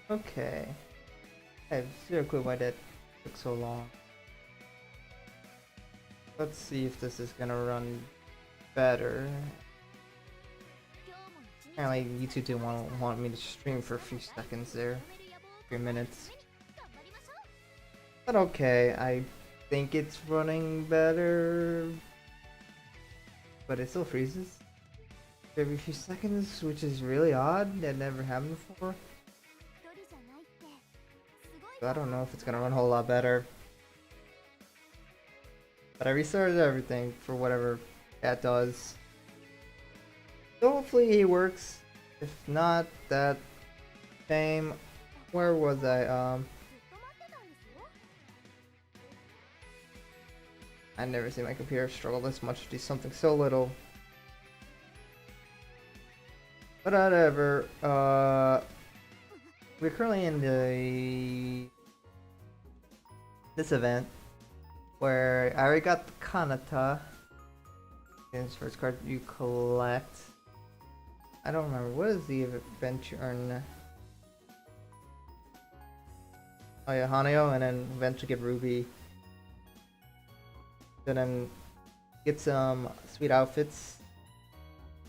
Okay. I have zero clue why that took so long. Let's see if this is gonna run better. Apparently YouTube didn't want me to stream for a few seconds there. 3 minutes. But okay, I think it's running better. But it still freezes every few seconds, which is really odd. That never happened before. So I don't know if it's gonna run a whole lot better. But I restarted everything for whatever that does. So hopefully it works. If not, that shame. Where was I? I never seen my computer struggle this much to do something so little. But whatever. We're currently in this event where I already got the Kanata. It's first card you collect. I don't remember. What is the event you earn? Oh yeah, Hanyo, and then eventually get Ruby. Then get some sweet outfits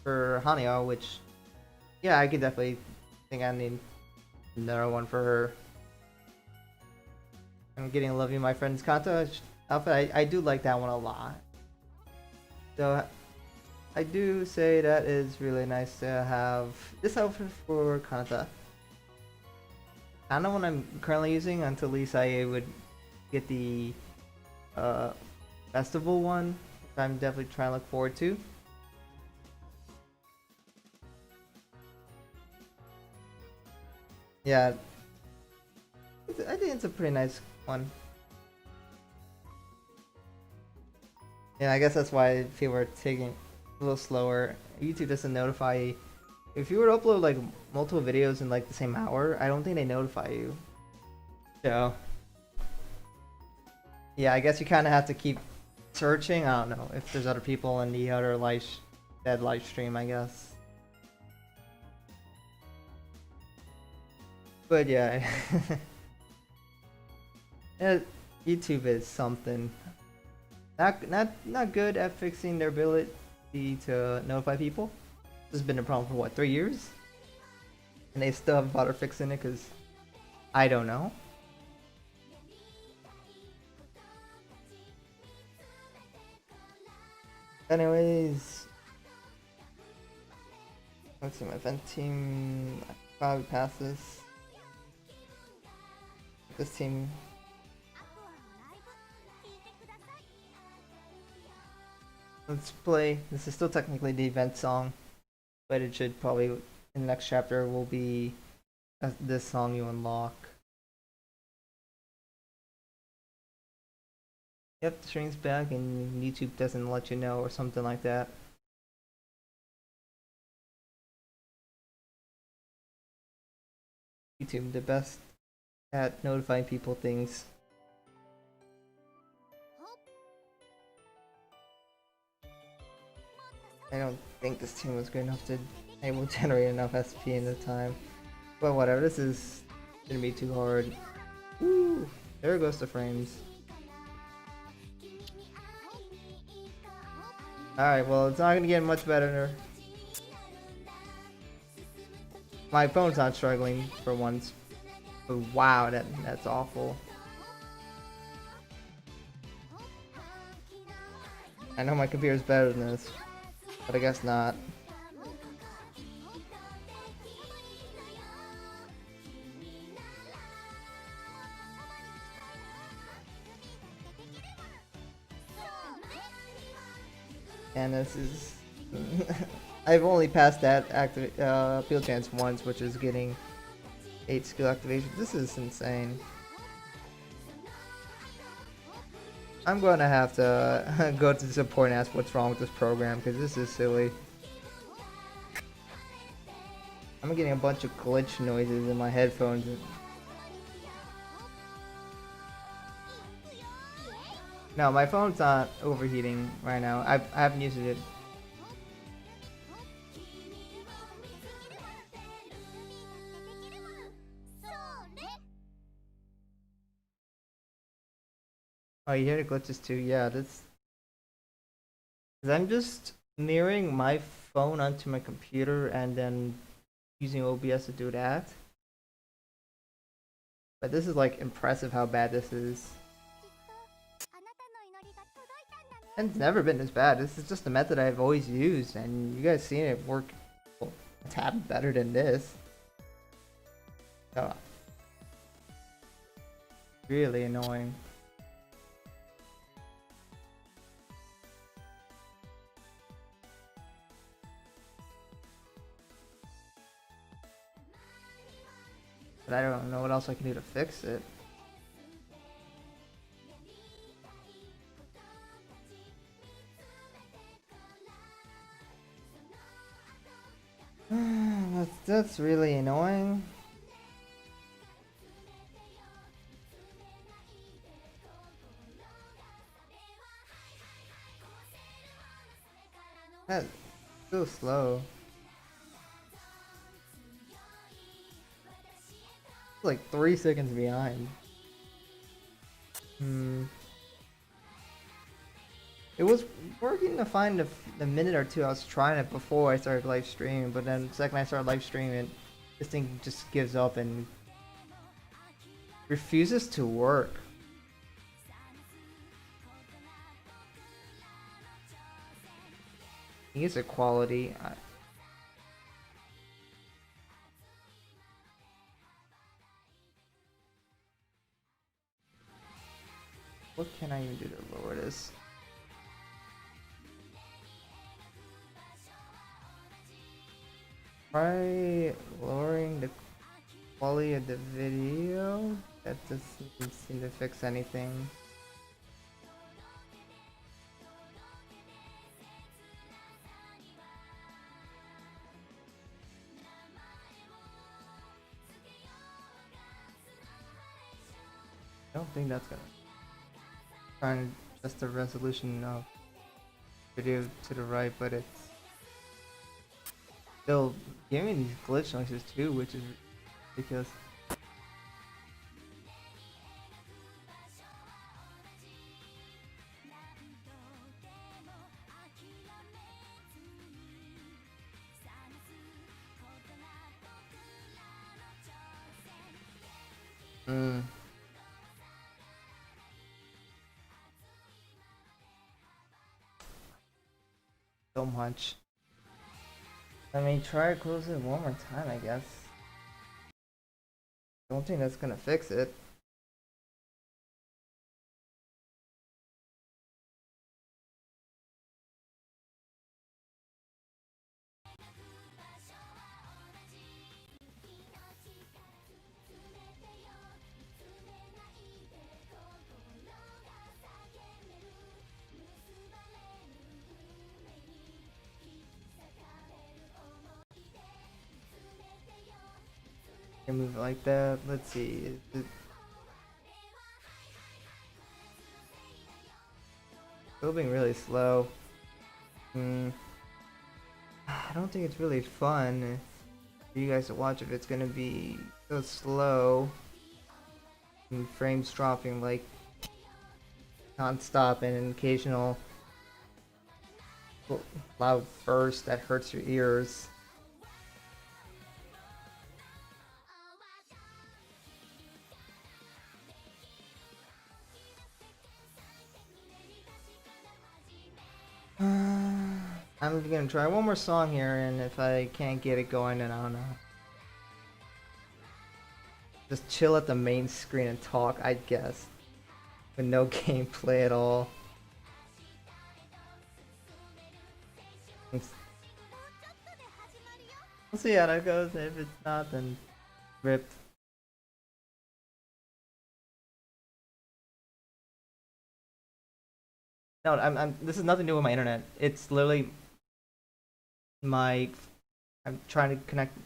for Hanyo, which, yeah, I could definitely think I need another one for her. I'm getting Love You My Friend's Kanta outfit. I do like that one a lot. So I do say that is really nice to have this outfit for Kanata. I don't know what I'm currently using until at least I would get the festival one, which I'm definitely trying to look forward to. Yeah, I think it's a pretty nice one. Yeah, I guess that's why people are taking a little slower. YouTube doesn't notify. If you were to upload like multiple videos in like the same hour, I don't think they notify you. So yeah, I guess you kind of have to keep searching. I don't know if there's other people in the other dead live stream, I guess. But yeah, yeah, YouTube is something. Not good at fixing their ability to notify people. This has been a problem for what, 3 years, and they still haven't bothered fixing it because I don't know. Anyways, let's see my event team. I probably pass this. This team. Let's play. This is still technically the event song, but it should probably in the next chapter will be this song you unlock. Yep, the stream's back and YouTube doesn't let you know or something like that. YouTube, the best at notifying people things. I don't think this team was good enough to able to generate enough SP in the time. But whatever, this is gonna be too hard. Woo! There goes the frames. Alright, well, it's not gonna get much better. My phone's not struggling for once. But wow, that's awful. I know my computer's better than this, but I guess not. And this is I've only passed that field chance once, which is getting 8 skill activation. This is insane. I'm going to have to go to the support and ask what's wrong with this program, because this is silly. I'm getting a bunch of glitch noises in my headphones. No, my phone's not overheating right now. I haven't used it. Oh, you hear the glitches too? Yeah, that's. Cause I'm just mirroring my phone onto my computer and then using OBS to do that. But this is like impressive how bad this is. And it's never been this bad. This is just the method I've always used, and you guys seen it work a tad better than this. So, really annoying. But I don't know what else I can do to fix it. That's really annoying. That's so slow. It's like 3 seconds behind. It was working to find the minute or two I was trying it before I started live streaming, but then the second I started live streaming, this thing just gives up and refuses to work. I think it's a quality. What can I even do to lower this? Try lowering the quality of the video. That doesn't seem to fix anything. I don't think that's gonna. Trying to adjust the resolution of video to the right, but it's still giving me these glitch noises too, which is ridiculous. So much. I mean, try to close it one more time, I guess. Don't think that's gonna fix it. Can move it like that. Let's see. Is it still being really slow? I don't think it's really fun for you guys to watch if it's gonna be so slow and frames dropping like non-stop and an occasional loud burst that hurts your ears. I'm gonna try one more song here, and if I can't get it going, then I don't know. Just chill at the main screen and talk, I guess. With no gameplay at all. We'll see how that goes. If it's not, then ripped. No, this is nothing to do with my internet. It's literally I'm trying to connect.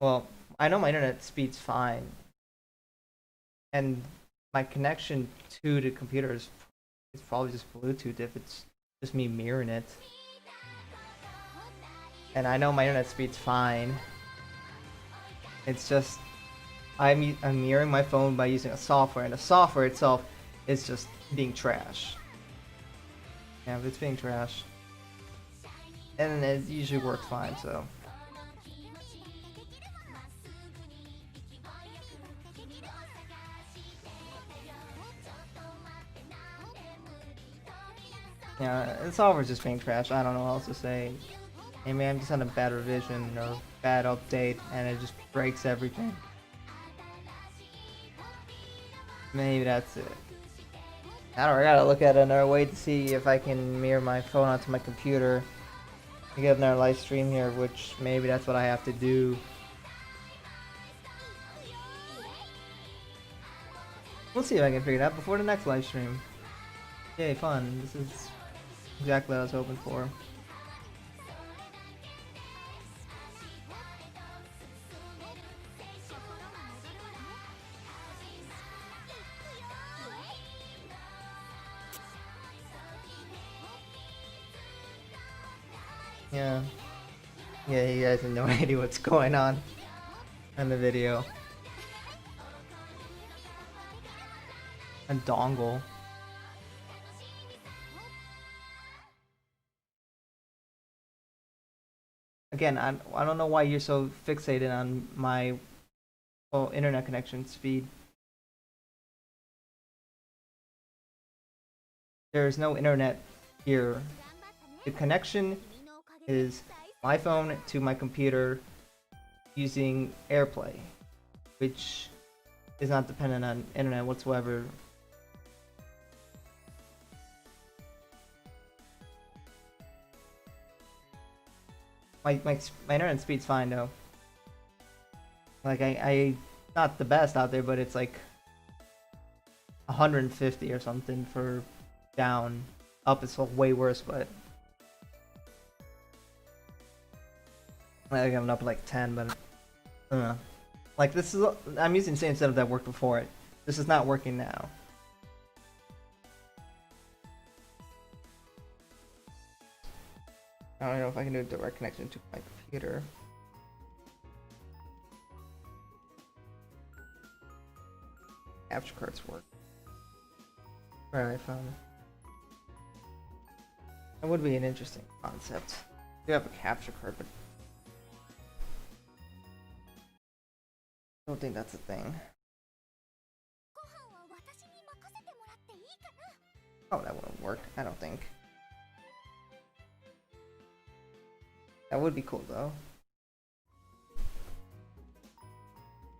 Well, I know my internet speed's fine, and my connection to the computer is probably just Bluetooth if it's just me mirroring it. And I know my internet speed's fine. It's just I'm mirroring my phone by using a software, and the software itself is just being trash. Yeah, but it's being trash. And it usually works fine, so. Yeah, the software's just being trash. I don't know what else to say. Maybe I'm just on a bad revision or bad update, and it just breaks everything. Maybe that's it. I don't know, I gotta look at another way to see if I can mirror my phone onto my computer. I get another live stream here, which maybe that's what I have to do. We'll see if I can figure it out before the next live stream. Yay, fun. This is exactly what I was hoping for. Yeah. Yeah, you guys have no idea what's going on in the video. A dongle. Again, I don't know why you're so fixated on my internet connection speed. There is no internet here. The connection is my phone to my computer using AirPlay, which is not dependent on internet whatsoever. My internet speed's fine though. Like I not the best out there, but it's like 150 or something for down. Up is way worse, but I think I'm up like 10, but I don't know. Like this is, I'm using the same setup that worked before it. This is not working now. I don't know if I can do a direct connection to my computer. Capture cards work. For iPhone. That would be an interesting concept. You have a capture card, but I don't think that's a thing. Oh, that wouldn't work. I don't think. That would be cool though.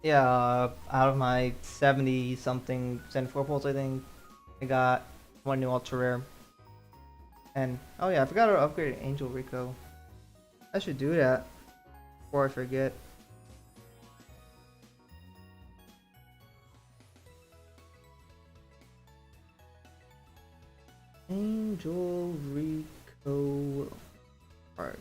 Yeah, out of my 70 something, 74 pulls, I think, I got one new ultra rare. And oh yeah, I forgot to upgrade Angel Rico. I should do that before I forget. Angel Rico party.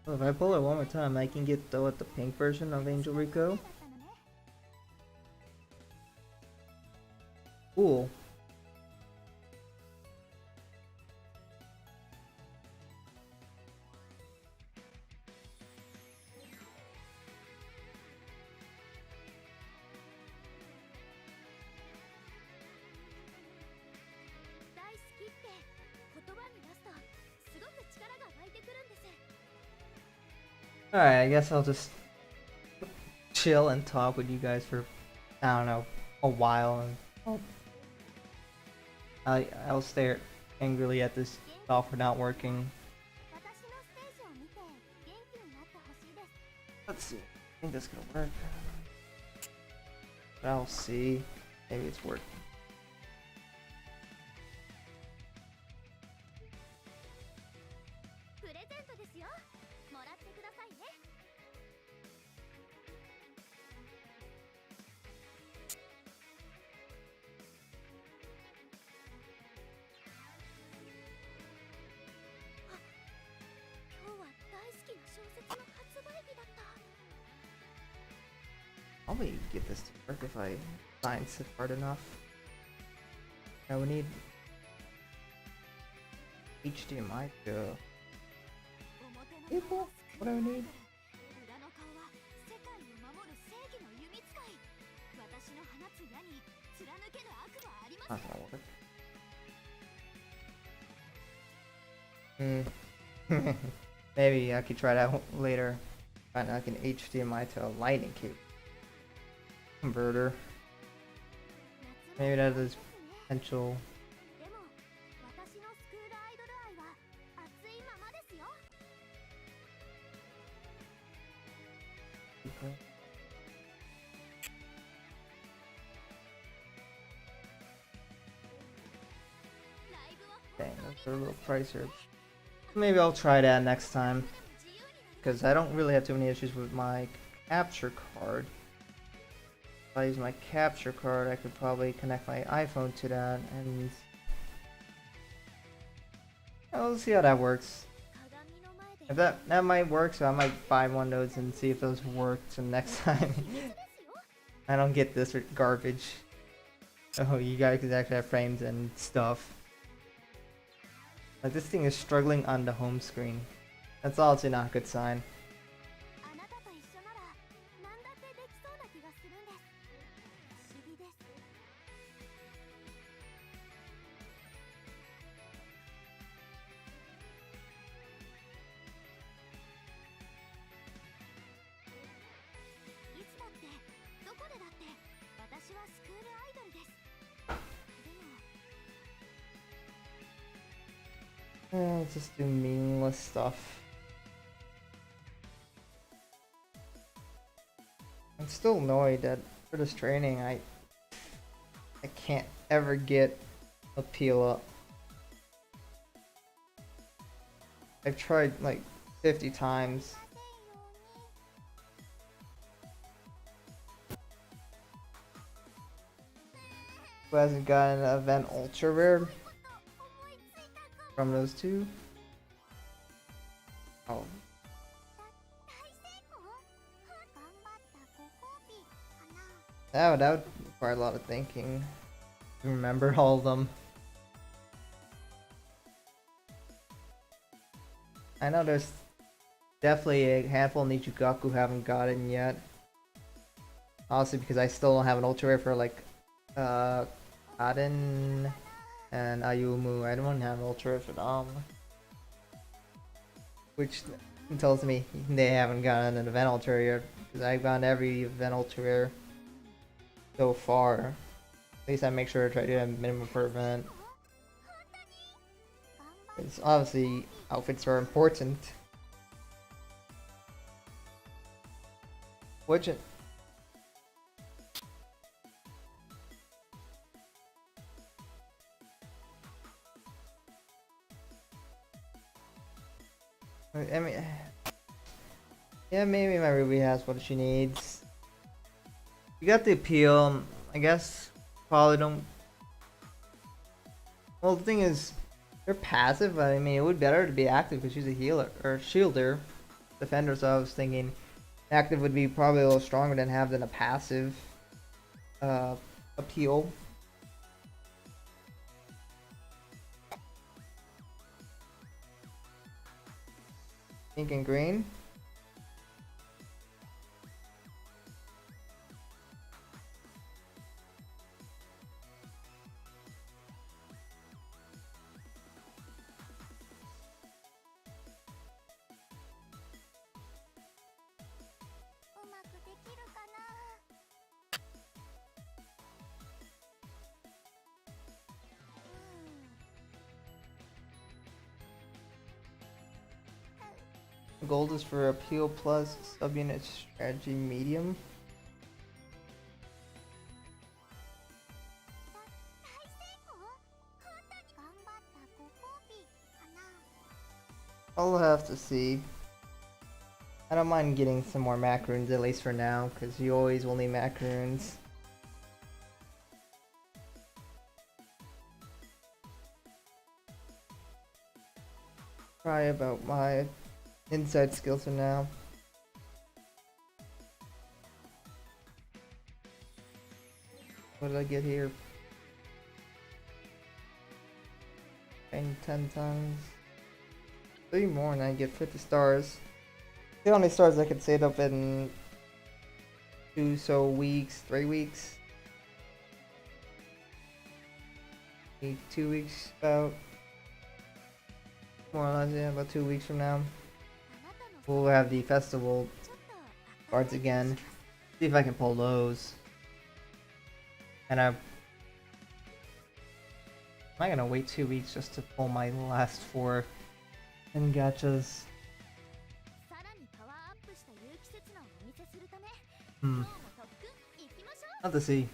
Well, if I pull it one more time, I can get the pink version of Angel Rico. Cool. Alright, I guess I'll just chill and talk with you guys for, I don't know, a while. And I'll stare angrily at this software not working. Let's see. I think that's gonna work. But I'll see. Maybe it's working. Probably get this to work if I science it hard enough. I would need HDMI to cable? What do I need? That's not work. Maybe I could try that later. Find like an HDMI to a lightning cable converter. Maybe that is potential. Okay. Dang, that's a little pricier. Maybe I'll try that next time. Because I don't really have too many issues with my capture card. If I use my capture card, I could probably connect my iPhone to that and we'll see how that works. If that might work, so I might buy one of those and see if those work. So next time I don't get this garbage. Oh, you guys could actually have frames and stuff. Like this thing is struggling on the home screen. That's also not a good sign. Let's just do meaningless stuff. I'm still annoyed that for this training I can't ever get a peel up. I've tried like 50 times. Who hasn't gotten an event ultra rare from those two? Oh. That would require a lot of thinking. Remember all of them. I know there's definitely a handful of Nichugaku who haven't gotten yet. Honestly, because I still don't have an ultra rare for like Aden and Ayumu. I don't have an ultra rare for them. Which tells me they haven't gotten an event ultra rare. Because I've gotten every event ultra rare so far. At least I make sure to try to do a minimum per event. It's obviously outfits are important. Which I mean, yeah, maybe my Ruby has what she needs. You got the appeal, I guess. Probably don't. Well, the thing is, they're passive, but I mean, it would be better to be active because she's a healer or shielder, defender. So I was thinking, active would be probably a little stronger than having a passive appeal. Pink and green. Gold is for appeal plus subunit strategy medium. I'll have to see. I don't mind getting some more macaroons at least for now, because you always will need macaroons. Try about my inside skills for now. What did I get here? train 10 times. 3 more and I get 50 stars. The only stars I could save up in 2 weeks, 3 weeks. 2 weeks about. More or less, yeah, about 2 weeks from now. We'll have the festival cards again. See if I can pull those. And am I gonna wait 2 weeks just to pull my last 4 and gachas? Have to see.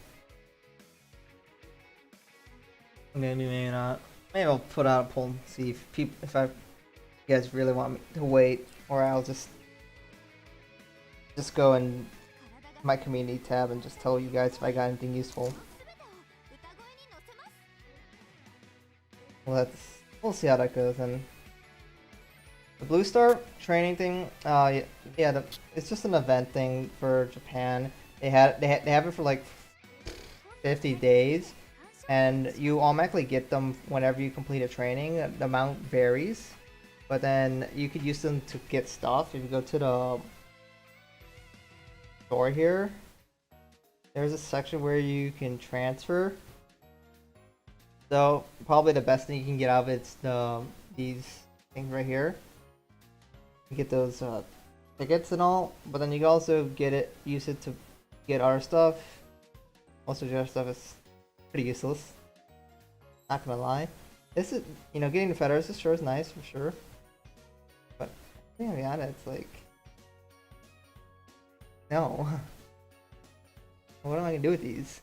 Maybe not. Maybe I'll put out a poll and see if you guys really want me to wait, or I'll just go in my community tab and just tell you guys if I got anything useful. We'll see how that goes. And the Blue Star training thing, yeah, it's just an event thing for Japan. They have it for like 50 days, and you automatically get them whenever you complete a training. The amount varies, but then you could use them to get stuff. If you go to the store here, there's a section where you can transfer. So probably the best thing you can get out of it's these things right here. You get those tickets and all, but then you can also use it to get other stuff. Most of the other stuff is pretty useless. Not gonna lie. This is, getting the feathers sure is nice for sure. But I think on it, it's like, no. What am I gonna do with these?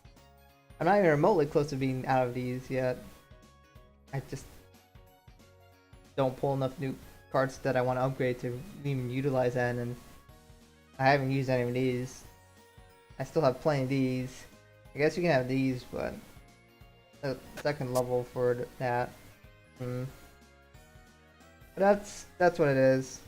I'm not even remotely close to being out of these yet. I just don't pull enough new cards that I want to upgrade to even utilize that, and I haven't used any of these. I still have plenty of these. I guess you can have these, but the second level for that. But that's what it is.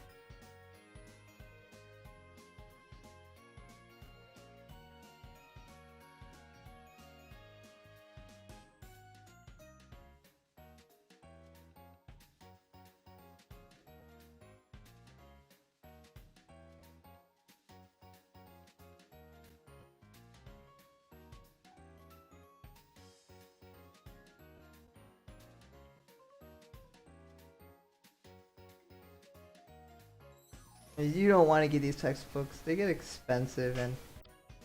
You don't want to get these textbooks. They get expensive, and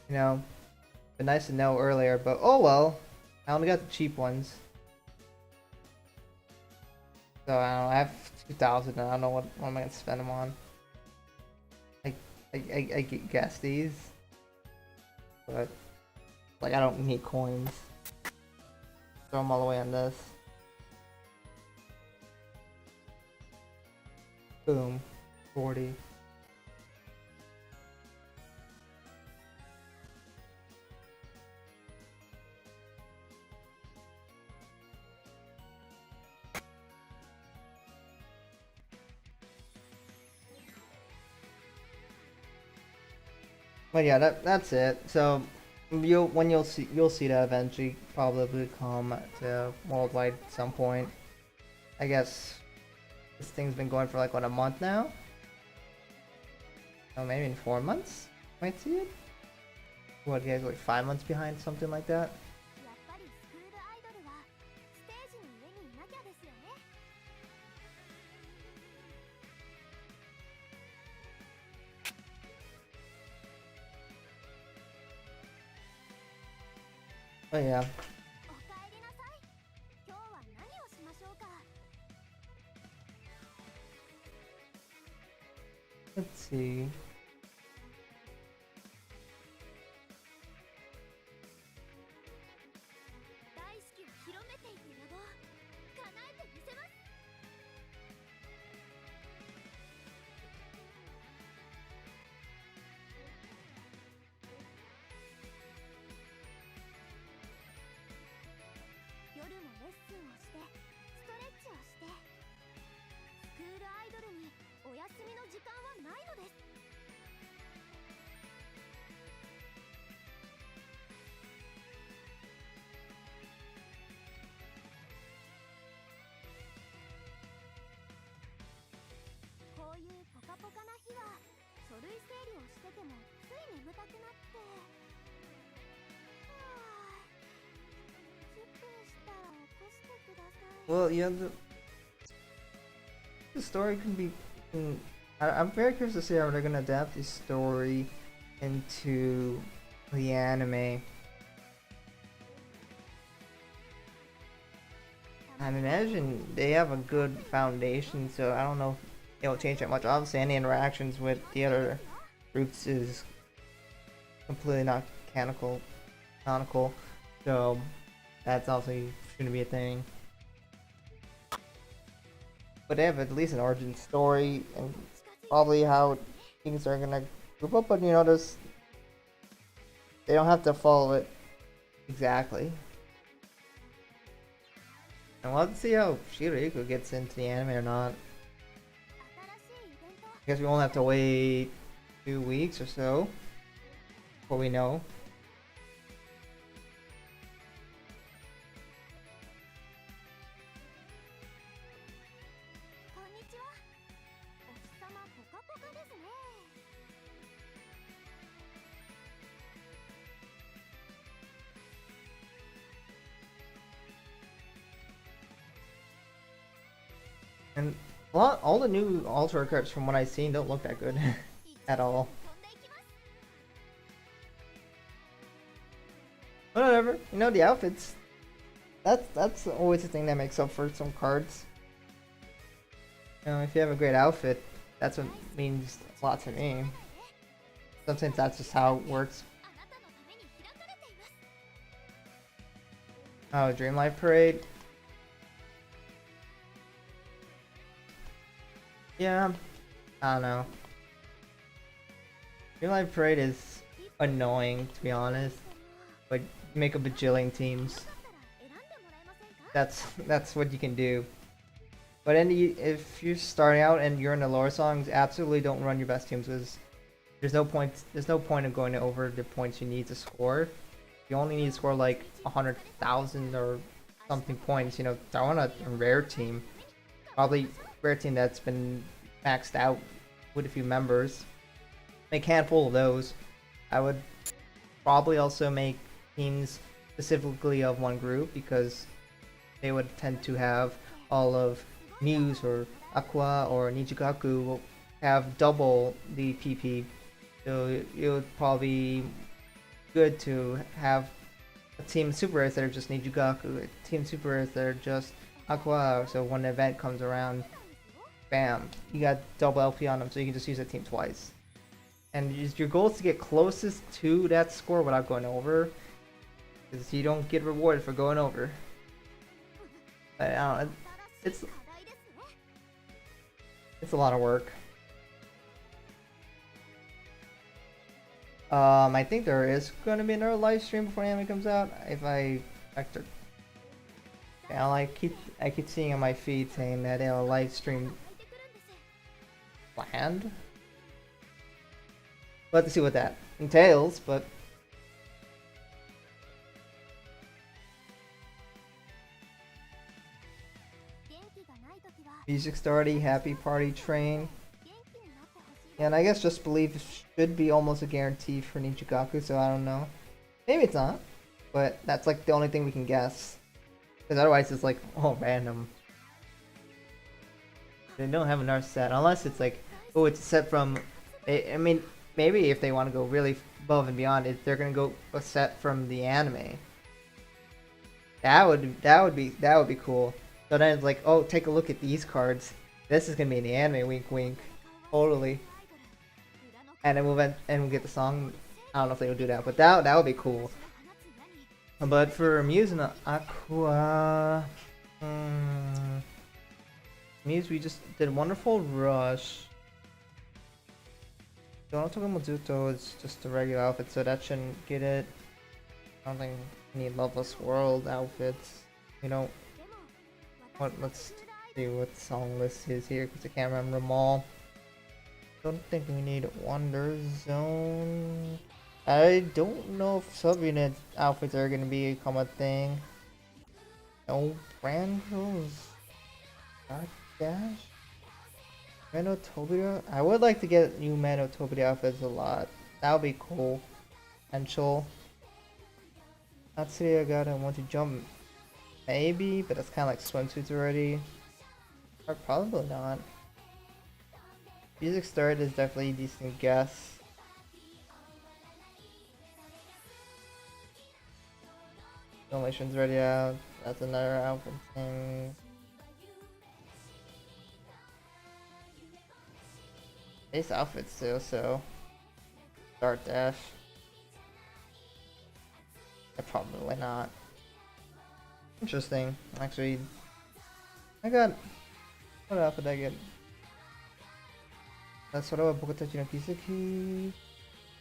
been nice to know earlier, but oh well. I only got the cheap ones. So I don't know, I have 2,000 and I don't know what am I gonna spend them on. I guess these. But like I don't need coins. Throw them all the way on this. Boom. 40. But yeah, that's it. So you'll see that eventually probably come to worldwide at some point. I guess this thing's been going for like what, a month now? Oh, maybe in 4 months might see it. What, you guys like 5 months behind, something like that? Oh yeah. Let's see. Well, yeah, the story can be. I'm very curious to see how they're gonna adapt the story into the anime. I imagine they have a good foundation, so I don't know if it'll change that much. Obviously, any interactions with the other groups is completely not canonical, so that's obviously shouldn't be a thing. But they have at least an origin story and probably how things are gonna group up. But you know, they don't have to follow it exactly. And we'll have to see how Shiriko gets into the anime or not. I guess we won't have to wait 2 weeks or so before we know. And all the new Ultra cards from what I've seen don't look that good at all. But whatever, you know, the outfits. That's always the thing that makes up for some cards. You know, if you have a great outfit, that's what means a lot to me. Sometimes that's just how it works. Oh, Dream Life Parade. Yeah, I don't know. Dream Life Parade is annoying, to be honest. But you make a bajillion teams. That's what you can do. But if you're starting out and you're in the lower songs, absolutely don't run your best teams because there's no point. There's no point of going over the points you need to score. You only need to score like 100,000 or something points. You know, throw on a rare team, probably rare team that's been maxed out with a few members. Make a handful of those. I would probably also make teams specifically of one group because they would tend to have all of Muse or Aqua or Nijigaku will have double the PP. So it would probably be good to have a team super rares that are just Nijigaku, a team super rares that are just Aqua, so when the event comes around, bam, you got double LP on them, so you can just use that team twice. And your goal is to get closest to that score without going over, because you don't get rewarded for going over. But I don't know, it's a lot of work. I think there is going to be another live stream before anime comes out. If I factor, yeah, I keep seeing on my feed saying that a live stream planned. We'll have to see what that entails, but Music Starty, Happy Party Train. And I guess Just Believe should be almost a guarantee for Nijigaku, so I don't know. Maybe it's not, but that's like the only thing we can guess. Because otherwise it's like, oh, random. They don't have another set, unless it's like, oh, it's a set from, I mean, maybe if they want to go really above and beyond, they're gonna go a set from the anime. That would be cool. So then it's like, oh, take a look at these cards. This is gonna be in the anime, wink wink. Totally. And then we'll get the song. I don't know if they will do that, but that would be cool. But for Muse and Aqua, Muse, we just did Wonderful Rush. Donato Mizuto is just a regular outfit, so that shouldn't get it. I don't think we need Loveless World outfits. You know what? Let's see what song list is here because I can't remember them all. Don't think we need Wonder Zone. I don't know if sub-unit outfits are gonna become a thing. No Brandles. Dark Dash. Mano Tobita? I would like to get new Mano Tobita outfits a lot. That would be cool. Potential. Natsuri I gotta want to jump. Maybe, but that's kind of like swimsuits already. Or probably not. Music Start is definitely a decent guess. Donation's already out. That's another outfit thing. Base outfits too, so. Start Dash. Yeah, probably not. Interesting. Actually, I got. What outfit did I get? That's what I Bokutachi no Kiseki.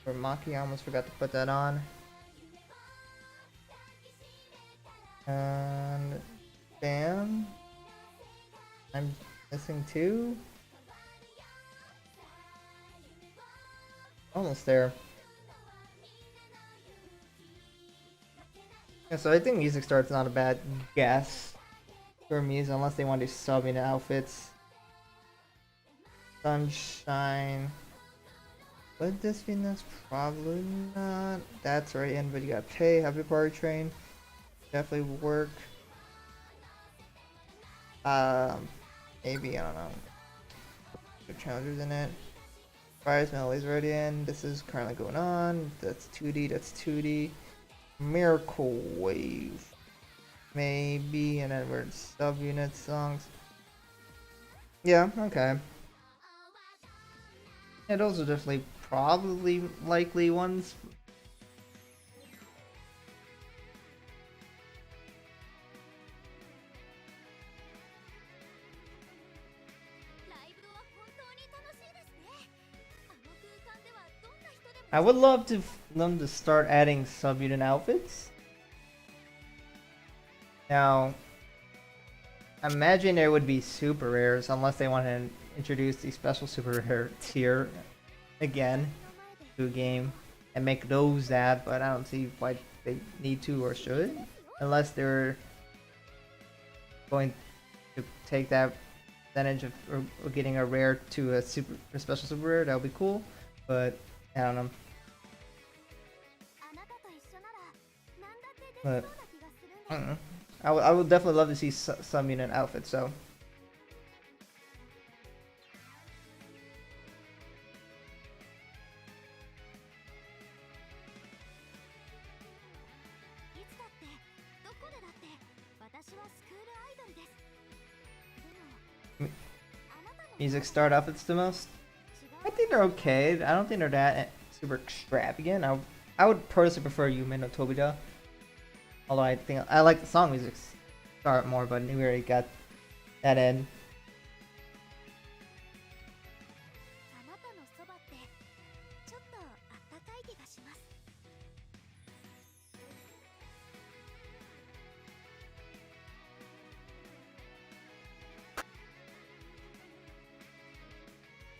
For Maki, I almost forgot to put that on. And bam. I'm missing two. Almost there. Yeah, so I think Music Start's not a bad guess for me, unless they want to sub into outfits. Sunshine. Would this be next? Probably not. That's right in, but you gotta pay. Happy Party Train. Definitely work. Maybe, I don't know. The challengers in it. Fire's Melody's already in. This is currently going on. That's 2D, that's 2D. Miracle Wave. Maybe, and then we're subunit songs. Yeah, okay. Yeah, those are definitely probably likely ones. I would love to them to start adding subunit outfits. Now, I imagine there would be super rares unless they want to introduce the special super rare tier again to a game and make those that, but I don't see why they need to or should, unless they're going to take that percentage of or getting a rare to a special super rare. That would be cool, but I don't know. But I don't know. I would definitely love to see some unit outfits. So. Music Start outfits the most? I think they're okay. I don't think they're that super extravagant. I would personally prefer Yume no Tobita. Although I think I like the song Music Start more, but we already got that in.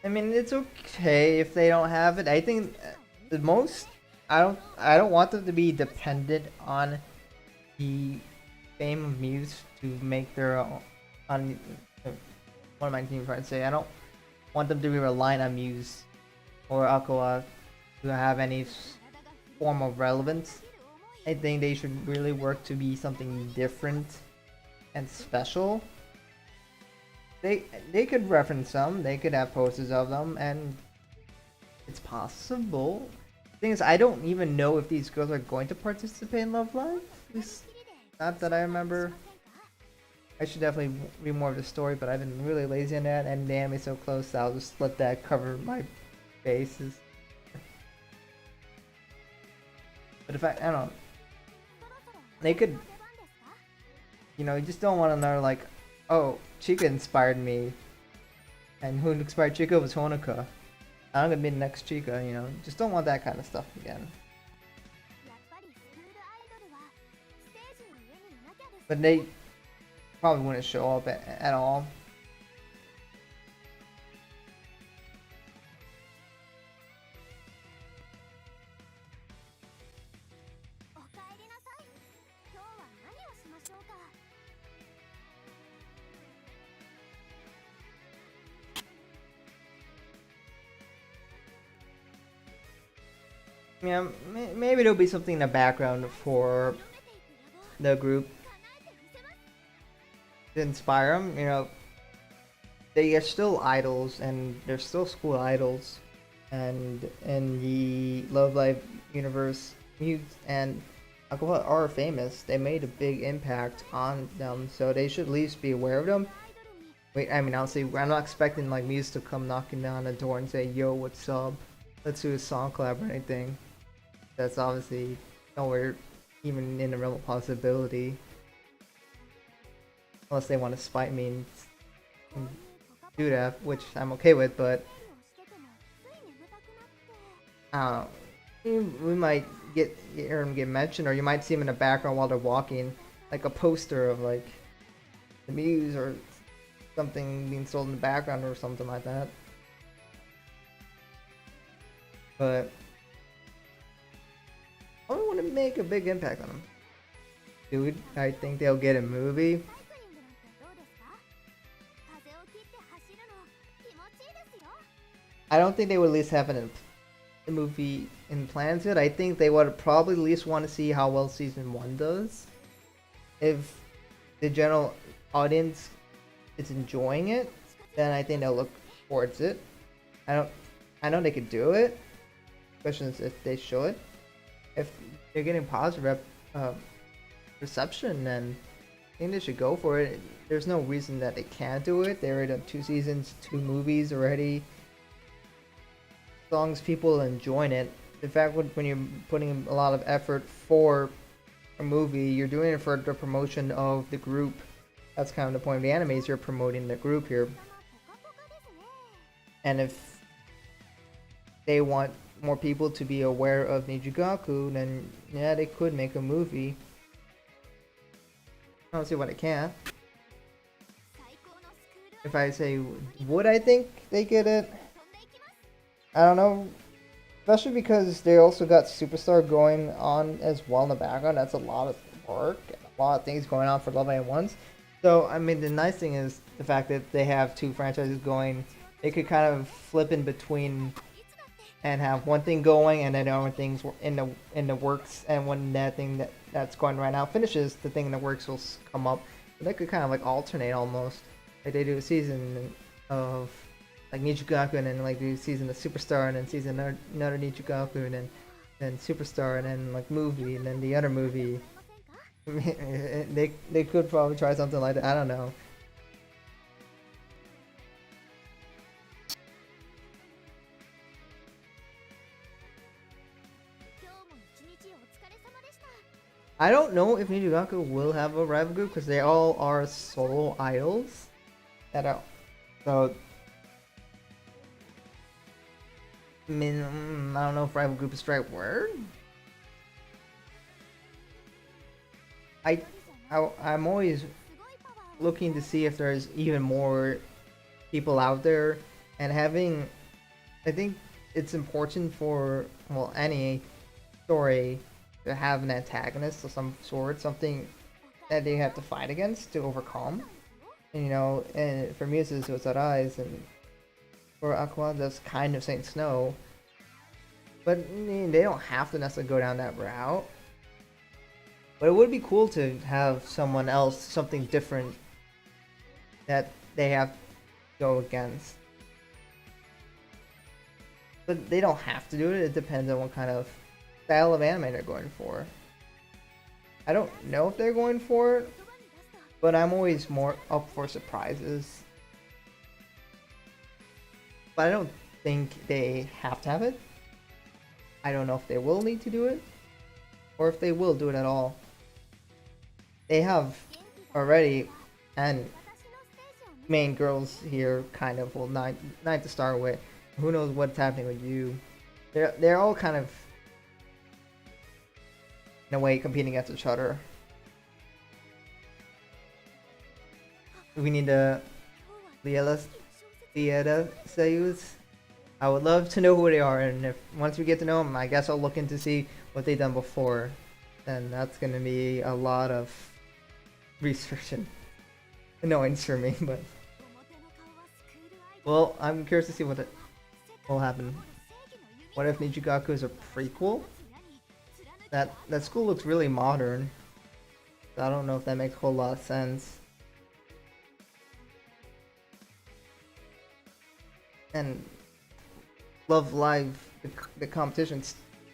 I mean, it's okay if they don't have it. I think the most I don't want them to be dependent on the fame of Muse to make their own. On one of my team friends say, I don't want them to be relying on Muse or Aqua to have any form of relevance. I think they should really work to be something different and special. They could reference them, they could have posters of them, and it's possible. The thing is, I don't even know if these girls are going to participate in Love Live. At least not that I remember. I should definitely read more of the story, but I've been really lazy on that, and the anime's so close, so I'll just let that cover my bases. But if I don't know, they could, you know, you just don't want another like, oh, Chica inspired me, and who inspired Chica was Honoka. I'm gonna be the next Chica, you know. Just don't want that kind of stuff again. But they probably wouldn't show up at all. Yeah, maybe there'll be something in the background for the group to inspire them. You know, they are still idols and they're still school idols, and in the Love Live universe, Muse and Aqua are famous. They made a big impact on them, so they should at least be aware of them. Wait, I mean, honestly, I'm not expecting like Muse to come knocking down the door and say, "Yo, what's up? Let's do a song collab or anything." That's obviously nowhere even in the realm of possibility, unless they want to spite me and do that, which I'm okay with. But I don't know. We might hear him get mentioned, or you might see him in the background while they're walking, like a poster of like the Muse or something being sold in the background or something like that. But I don't want to make a big impact on them. Dude, I think they'll get a movie. I don't think they would at least have a movie in plans yet. I think they would probably at least want to see how well season 1 does. If the general audience is enjoying it, then I think they'll look towards it. I know they could do it. Question is if they should. If they're getting positive reception, then I think they should go for it. There's no reason that they can't do it. They already done 2 seasons, 2 movies already. As long as people are enjoying it. In fact, when you're putting a lot of effort for a movie, you're doing it for the promotion of the group. That's kind of the point of the anime, is you're promoting the group here. And if they want more people to be aware of Nijigaku, then yeah, they could make a movie. I don't see why they can't. If I say, would I think they get it? I don't know. Especially because they also got Superstar going on as well in the background. That's a lot of work and a lot of things going on for Love at Once. So, I mean, the nice thing is the fact that they have 2 franchises going. They could kind of flip in between and have one thing going and then other things in the works. And when that thing that's going right now finishes, the thing in the works will come up. But they could kind of like alternate almost. Like they do a season of like Nijigaku, and then like do season of Superstar, and then season another Nijigaku, and then Superstar, and then like movie, and then the other movie. They could probably try something like that. I don't know. I don't know if Nijigaku will have a rival group because they all are solo idols. That are so. I mean, I don't know if rival group is the right word. I'm always looking to see if there's even more people out there, and having, I think it's important for, well, any story to have an antagonist of some sort, something that they have to fight against to overcome. And, you know, and for Muse it's Arise, and for Aqua that's kind of Saint Snow. But I mean, they don't have to necessarily go down that route. But it would be cool to have someone else, something different that they have to go against. But they don't have to do it. It depends on what kind of style of anime they're going for. I don't know if they're going for it, but I'm always more up for surprises. But I don't think they have to have it. I don't know if they will need to do it, or if they will do it at all. They have already, and main girls here kind of, well, not to start with. Who knows what's happening with you? They're all kind of in a way competing against each other. We need a Liela Sayus. I would love to know who they are, and if once we get to know them, I guess I'll look in to see what they've done before. And that's gonna be a lot of research and annoyance for me, but well, I'm curious to see what will happen. What if Nijigaku is a prequel? That school looks really modern. So I don't know if that makes a whole lot of sense. And Love Live, the competition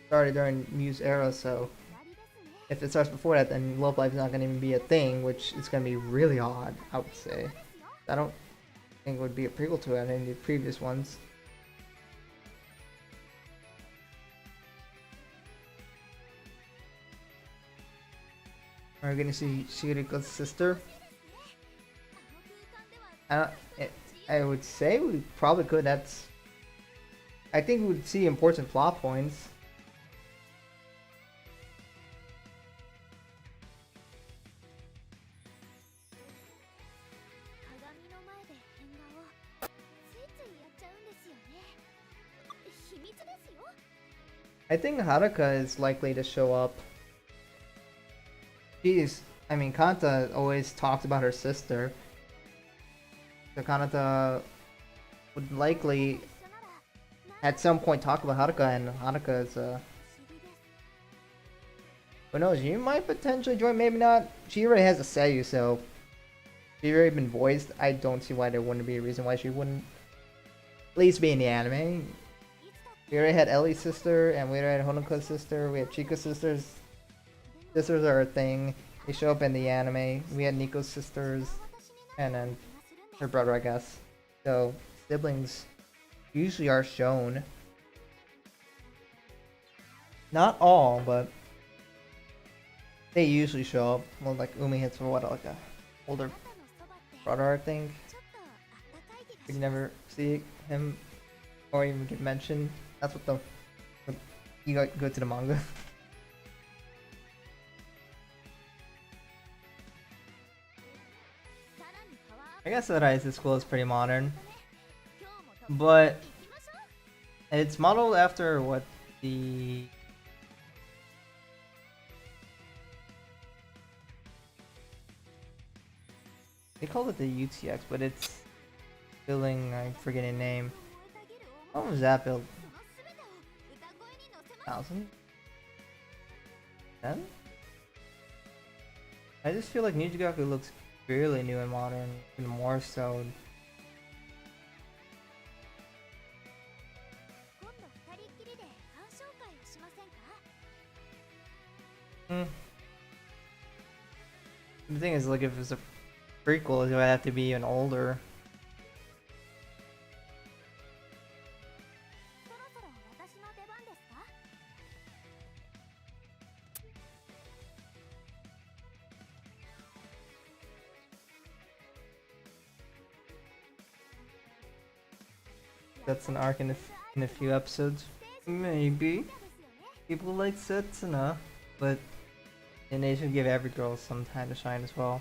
started during Muse era, so if it starts before that, then Love Live is not going to even be a thing, which is going to be really odd, I would say. I don't think it would be a prequel to any of the previous ones. Are we going to see Shiriko's sister? I would say we probably could. I think we would see important plot points. I think Haruka is likely to show up. Kanta always talks about her sister. So Kanata would likely at some point talk about Haruka, and Haruka is who knows, you might potentially join, maybe not. She already has a Seiyu, so she's already been voiced. I don't see why there wouldn't be a reason why she wouldn't at least be in the anime. We already had Ellie's sister, and we already had Honoka's sister, we have Chika's sisters. Sisters are a thing. They show up in the anime. We had Nico's sisters, and then her brother, I guess. So, siblings usually are shown. Not all, but they usually show up. Well, like Umi hits for what, like a older brother, I think. We never see him or even get mentioned. That's what you go to the manga. I guess that high school is pretty modern, but it's modeled after what they call it the UTX, but it's building, I'm forgetting the name. What was that build? 1000? 10? I just feel like Nijigaku looks really new and modern, even more so. The thing is, like, if it's a prequel, it would have to be even older. That's an arc in a few episodes. Maybe. People like Setsuna, but and they should give every girl some time to shine as well.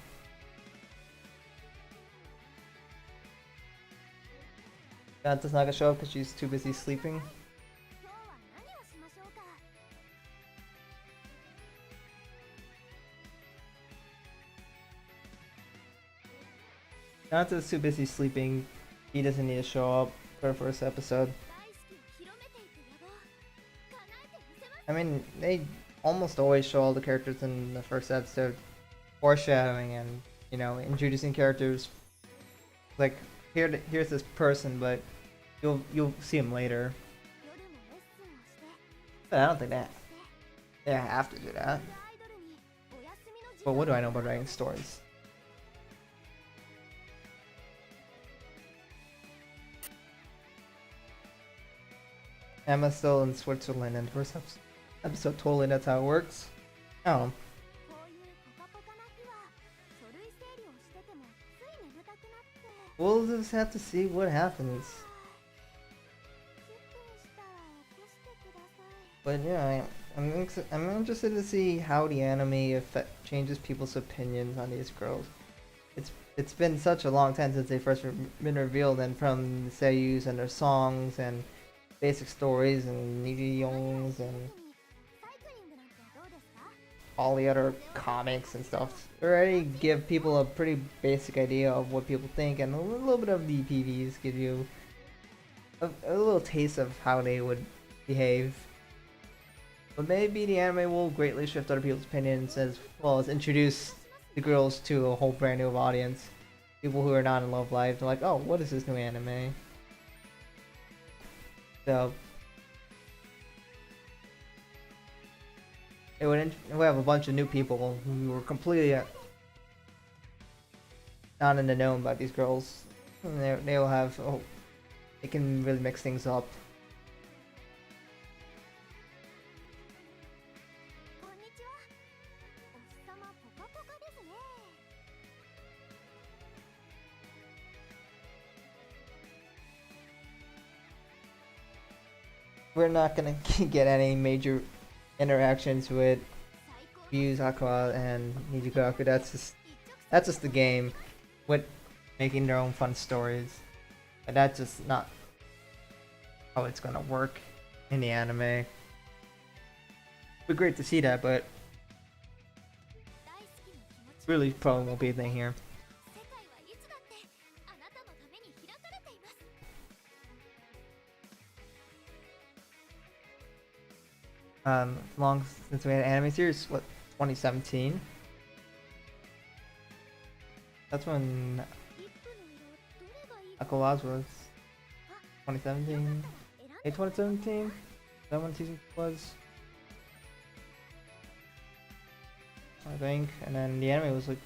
Ganta's not gonna show up because she's too busy sleeping. Ganta's too busy sleeping. He doesn't need to show up for the first episode. I mean, they almost always show all the characters in the first episode, foreshadowing and, you know, introducing characters. Like, here's this person, but you'll see him later. But I don't think they have to do that. But what do I know about writing stories? Emma's still in Switzerland, and first episode totally that's how it works. Oh. We'll just have to see what happens. But yeah, I'm interested to see how the anime changes people's opinions on these girls. It's been such a long time since they first been revealed, and from the seiyus and their songs and basic stories and Nijiyons and all the other comics and stuff already give people a pretty basic idea of what people think, and a little bit of the PVs give you a little taste of how they would behave. But maybe the anime will greatly shift other people's opinions as well as introduce the girls to a whole brand new audience. People who are not in Love Live, they're like, oh, what is this new anime? So it would have a bunch of new people who were completely not in the know about these girls. And they'll have, oh, they can really mix things up. We're not gonna get any major interactions with Fuse, Aqua, and Nijikaku. That's just the game with making their own fun stories. And that's just not how it's gonna work in the anime. It'd be great to see that, but really probably won't be a thing here. Long since we had an anime series, what, 2017? That's when Aqualaz was 2017. Hey, 2017? Is that when season was? I think, and then the anime was like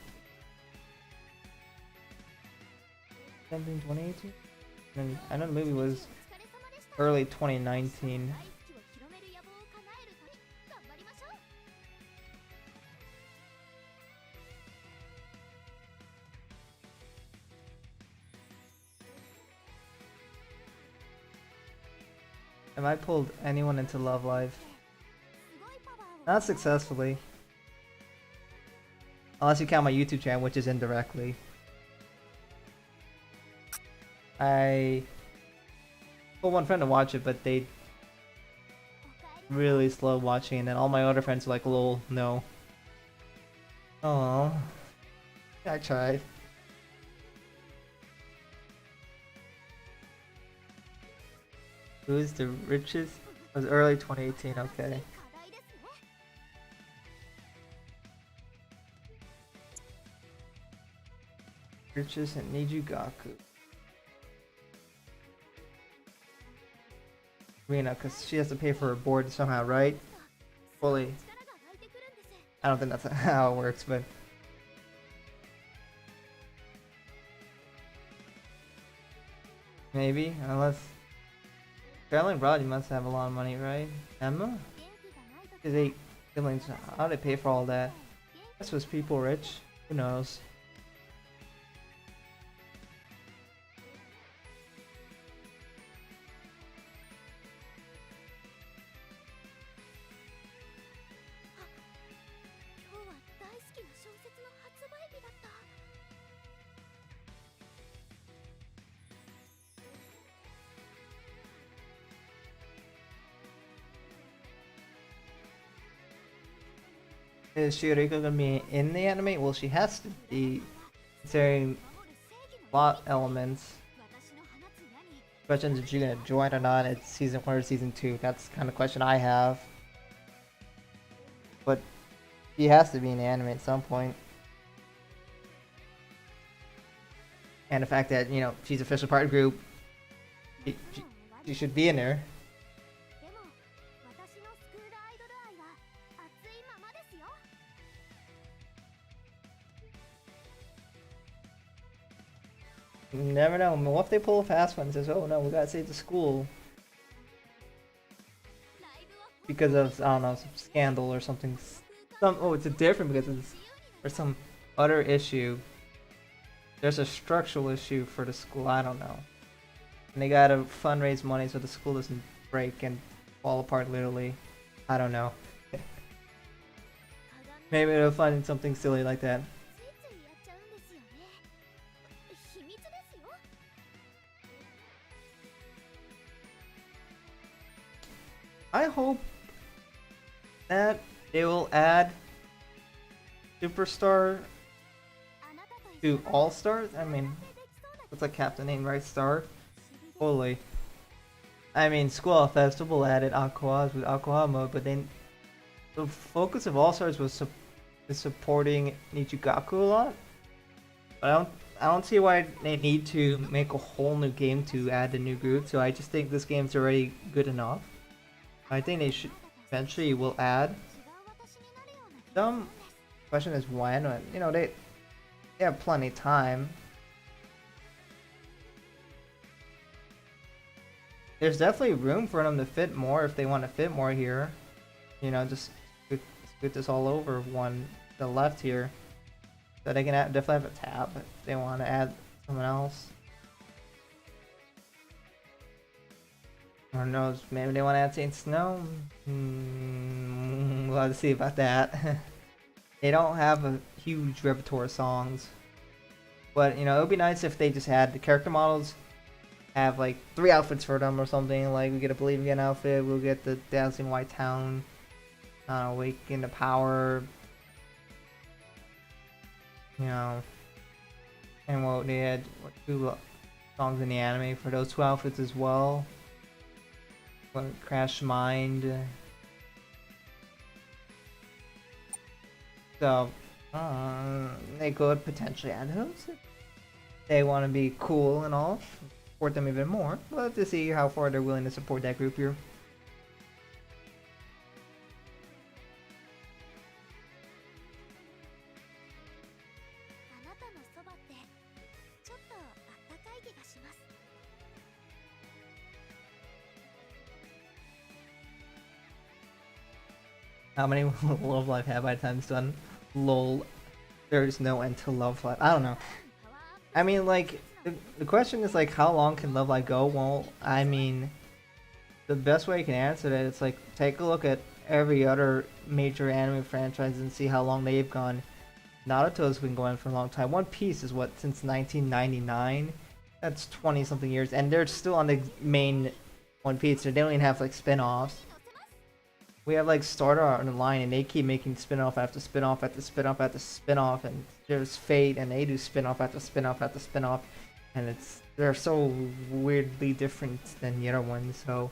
17, 2018? And I know the movie was early 2019. Have I pulled anyone into Love Live? Not successfully. Unless you count my YouTube channel, which is indirectly. I told one friend to watch it, but they really slow watching, and then all my other friends were like, lol, no. Oh, I tried. Who's the richest? It was early 2018, okay. Richest and Nijugaku. Rina, because she has to pay for her board somehow, right? Fully. I don't think that's how it works, but... maybe, unless... Caroline Brody must have a lot of money, right? Emma? Is 8 siblings. How do they pay for all that? This was people rich. Who knows? Is Shioriko gonna be in the anime? Well, she has to be, considering plot elements. Question is, if she's gonna join or not? It's season 1 or season 2. That's the kind of question I have. But she has to be in the anime at some point. And the fact that, you know, she's official part of the group, she should be in there. You never know. What if they pull a fast one and says, oh no, we gotta save the school because of, I don't know, some scandal or something. Oh, it's a different because it's for some other issue. There's a structural issue for the school, I don't know. And they gotta fundraise money so the school doesn't break and fall apart literally. I don't know. Maybe they'll find something silly like that. I hope that they will add Superstar to All Stars. I mean, it's like Captain Name, right? Star? Holy. I mean, School Festival added Aquas with Aqua mode, but then the focus of All Stars was supporting Nichigaku a lot. But I don't see why they need to make a whole new game to add a new group. So I just think this game's already good enough. I think they should eventually will add some. Question is when. You know they have plenty of time. There's definitely room for them to fit more if they want to fit more here. You know, just scoot this all over one to the left here. So they can definitely have a tab if they want to add someone else. Or knows, maybe they want to add Saint Snow? We'll have to see about that. They don't have a huge repertoire of songs. But, you know, it would be nice if they just had the character models have like 3 outfits for them or something. Like we get a Believe Again outfit, we'll get the Dazzling White Town, Awaken to Power, you know, and what they had 2 songs in the anime for those 2 outfits as well. What Crash Mind. So they could potentially add those. They want to be cool and all. Support them even more. We'll have to see how far they're willing to support that group here. How many Love Live have by the time it's done? Lol. There's no end to Love Live. I don't know. I mean, like, the question is, like, how long can Love Live go? Well, I mean, the best way you can answer that is, like, take a look at every other major anime franchise and see how long they've gone. Naruto's been going for a long time. One Piece is, what, since 1999? That's 20-something years. And they're still on the main One Piece. So they don't even have, like, spin-offs. We have like Starter on the line, and they keep making spin-off after spin-off after spin-off after spin-off, and there's Fate, and they do spin-off after spin-off after spin-off, and they're so weirdly different than the other ones. So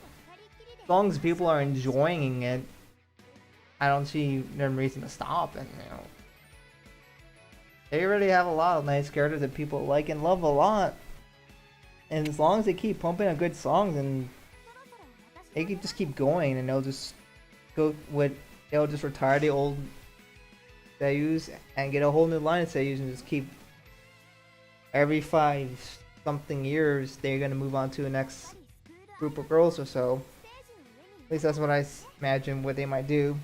as long as people are enjoying it, I don't see no reason to stop. And you know, they already have a lot of nice characters that people like and love a lot, and as long as they keep pumping out good songs, and they can just keep going, and they'll just they'll just retire the old Seiyus and get a whole new line of Seiyus and just keep every 5-something years they're gonna move on to the next group of girls or so. At least that's what I imagine what they might do.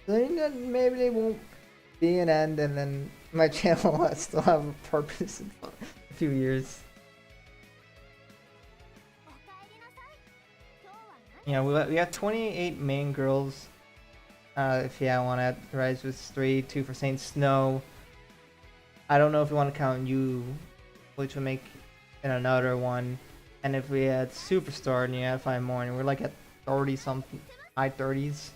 Then maybe they won't be an end, and then my channel will still have a purpose in a few years. You know, we have 28 main girls. If I want to add Rise with 3, 2 for Saint Snow. I don't know if we want to count you, which would make another one. And if we add Superstar, and you add 5 more, and we're like at 30 something, high 30s.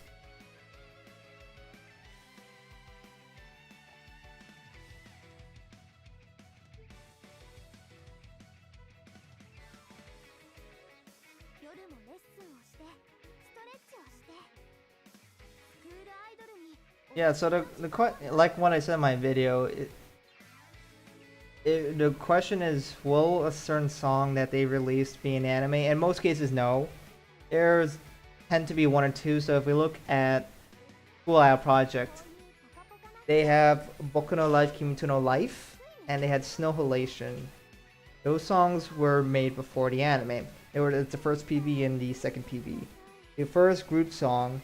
Yeah, so the like what I said in my video, the question is, will a certain song that they released be an anime? In most cases, no. There's tend to be 1 or 2. So if we look at School Isle Project, they have Boku no Life, Kimetsu no Life, and they had Snow Halation. Those songs were made before the anime. It's the first PV and the second PV. The first group song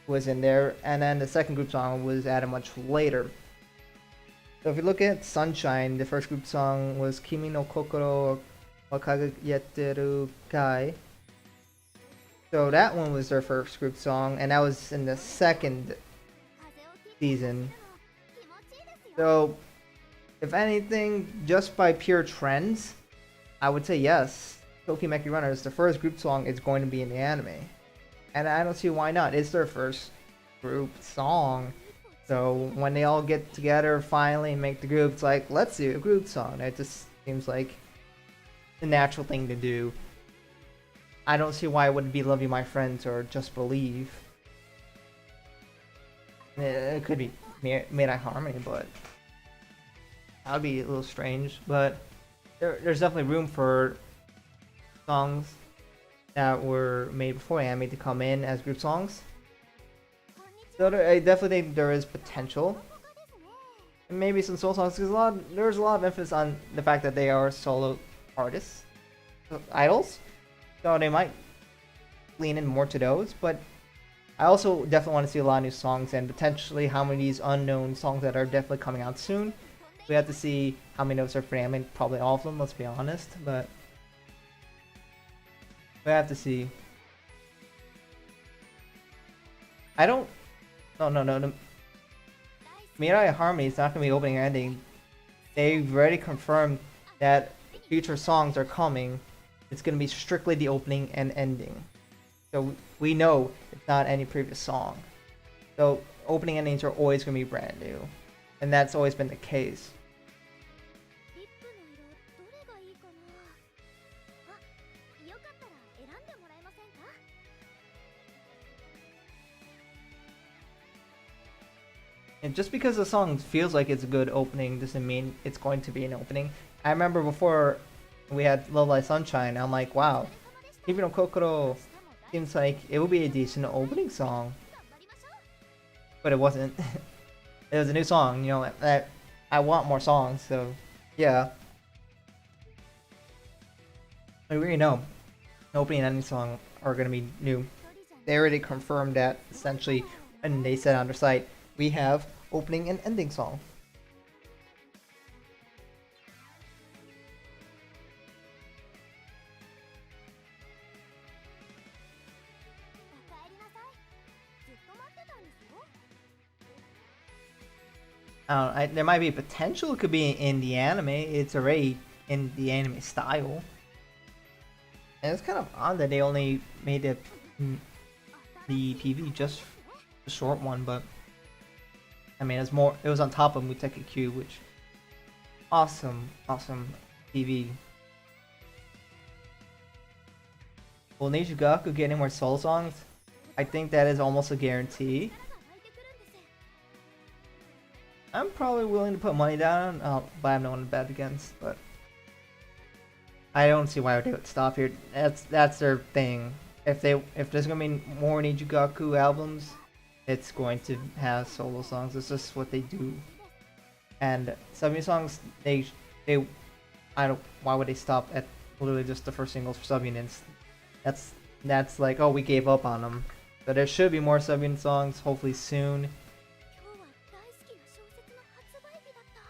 was in there, and then the second group song was added much later. So if you look at Sunshine, the first group song was Kimi no Kokoro wa Kagayeteru Kai. So that one was their first group song, and that was in the second season. So if anything, just by pure trends, I would say yes. Tokimeki Runners, the first group song, is going to be in the anime. And I don't see why not. It's their first group song. So when they all get together finally and make the group, it's like, let's do a group song. It just seems like the natural thing to do. I don't see why it would be Love You My Friends or Just Believe. It could be Midnight Harmony, but that would be a little strange. But there's definitely room for songs that were made before anime to come in as group songs. So I definitely think there is potential. And maybe some solo songs, because there's a lot of emphasis on the fact that they are solo artists, idols. So they might lean in more to those, but I also definitely want to see a lot of new songs and potentially how many of these unknown songs that are definitely coming out soon. We have to see how many notes are for anime, probably all of them, let's be honest, but we have to see. I don't... No. Mirai Harmony is not going to be opening or ending. They've already confirmed that future songs are coming. It's going to be strictly the opening and ending. So we know it's not any previous song. So opening endings are always going to be brand new. And that's always been the case. And just because the song feels like it's a good opening doesn't mean it's going to be an opening. I remember before we had Love Live Sunshine, I'm like, wow, Kimi no Kokoro seems like it would be a decent opening song. But it wasn't. It was a new song, you know, that I want more songs, so yeah. I really know opening and ending song are going to be new. They already confirmed that essentially, and they said on their site, we have opening and ending song. There might be potential. It could be in the anime. It's already in the anime style. And it's kind of odd that they only made the PV just a short one, but I mean, it's more. It was on top of Muteki Q, which awesome PV. Will Nijigaku get any more solo songs? I think that is almost a guarantee. I'm probably willing to put money down, but I have no one to bet against. But I don't see why they would stop here. That's their thing. If there's gonna be more Nijigaku albums, it's going to have solo songs. It's just what they do. And Subunit songs, they I don't. Why would they stop at literally just the first singles for Subunits? That's like, oh, we gave up on them. So there should be more Subunit songs, hopefully soon.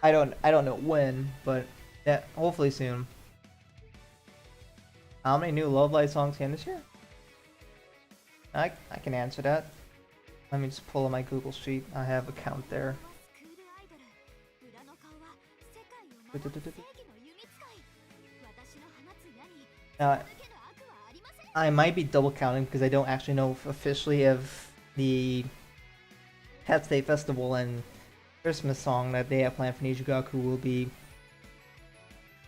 I don't know when, but yeah, hopefully soon. How many new Love Live songs came this year? I can answer that. Let me just pull up my Google Sheet. I have a count there. I might be double counting because I don't actually know officially if the Pet State Festival and Christmas song that they have planned for Nijigaku will be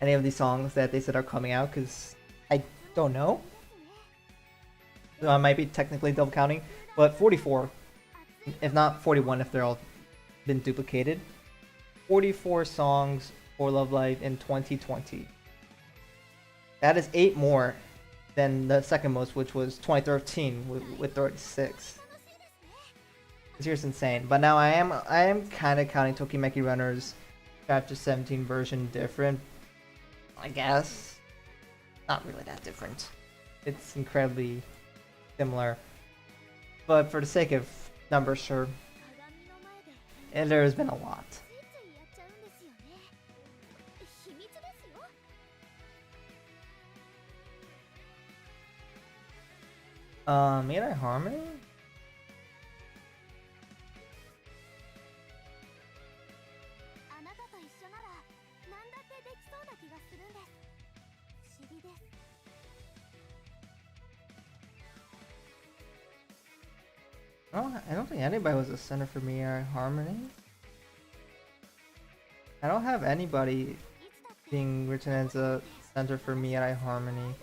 any of these songs that they said are coming out, because I don't know. So I might be technically double counting, but 44, if not 41 if they're all been duplicated. 44 songs for Love Live in 2020. That is 8 more than the second most, which was 2013 with 36. This year's insane. But now I am kind of counting Tokimeki Runner's Chapter 17 version different. I guess. Not really that different. It's incredibly similar. But for the sake of numbers, sure. And there has been a lot. Midnight Harmony? Oh, I don't think anybody was a center for Midnight Harmony. I don't have anybody being written as a center for Midnight Harmony.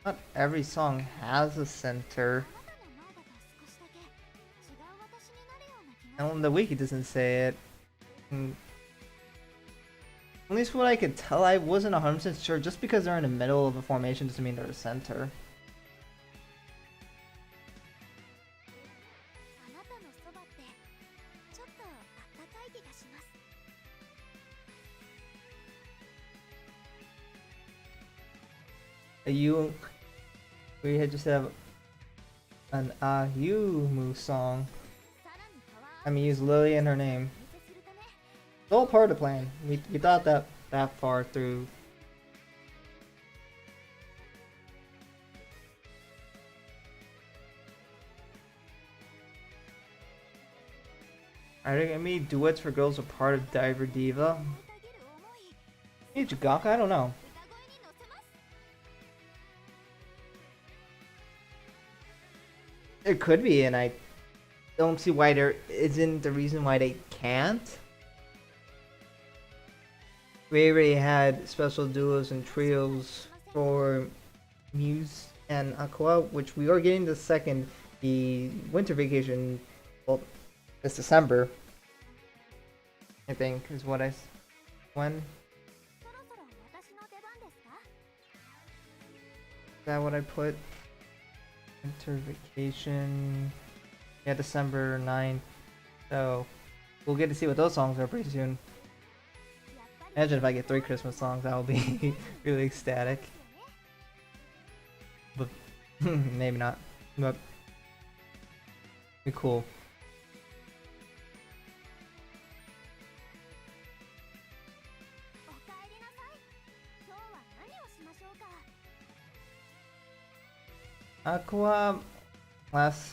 Not every song has a center. And on the wiki doesn't say it. Mm, at least what I could tell, I wasn't 100% sure. Just because they're in the middle of a formation doesn't mean they're a center. We had just have an Ayumu song. I mean, use Lily in her name. It's all part of the plan. We thought that far through. Are there gonna be duets for girls a part of Diver Diva? Ichigaka? I don't know. There could be, and I don't see why there isn't the reason why they can't. We already had special duos and trios for Muse and Aqua, which we are getting the winter vacation, well, this December, I think, is what when? Is that what I put? Winter vacation, yeah, December 9th. So we'll get to see what those songs are pretty soon. Imagine if I get 3 Christmas songs, I will be really ecstatic. But maybe not. But be cool. Aqua last.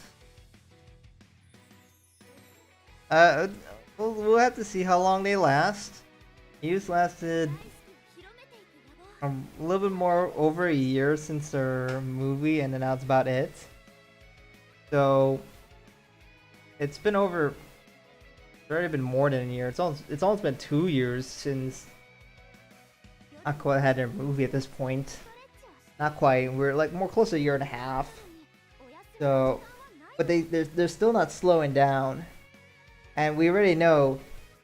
We'll have to see how long they last. Muse lasted a little bit more over a year since their movie, and then that's about it. So it's been over. It's already been more than a year. It's almost been 2 years since Aqua had their movie at this point. Not quite. We're like more close to a year and a half. So, but they're still not slowing down, and we already know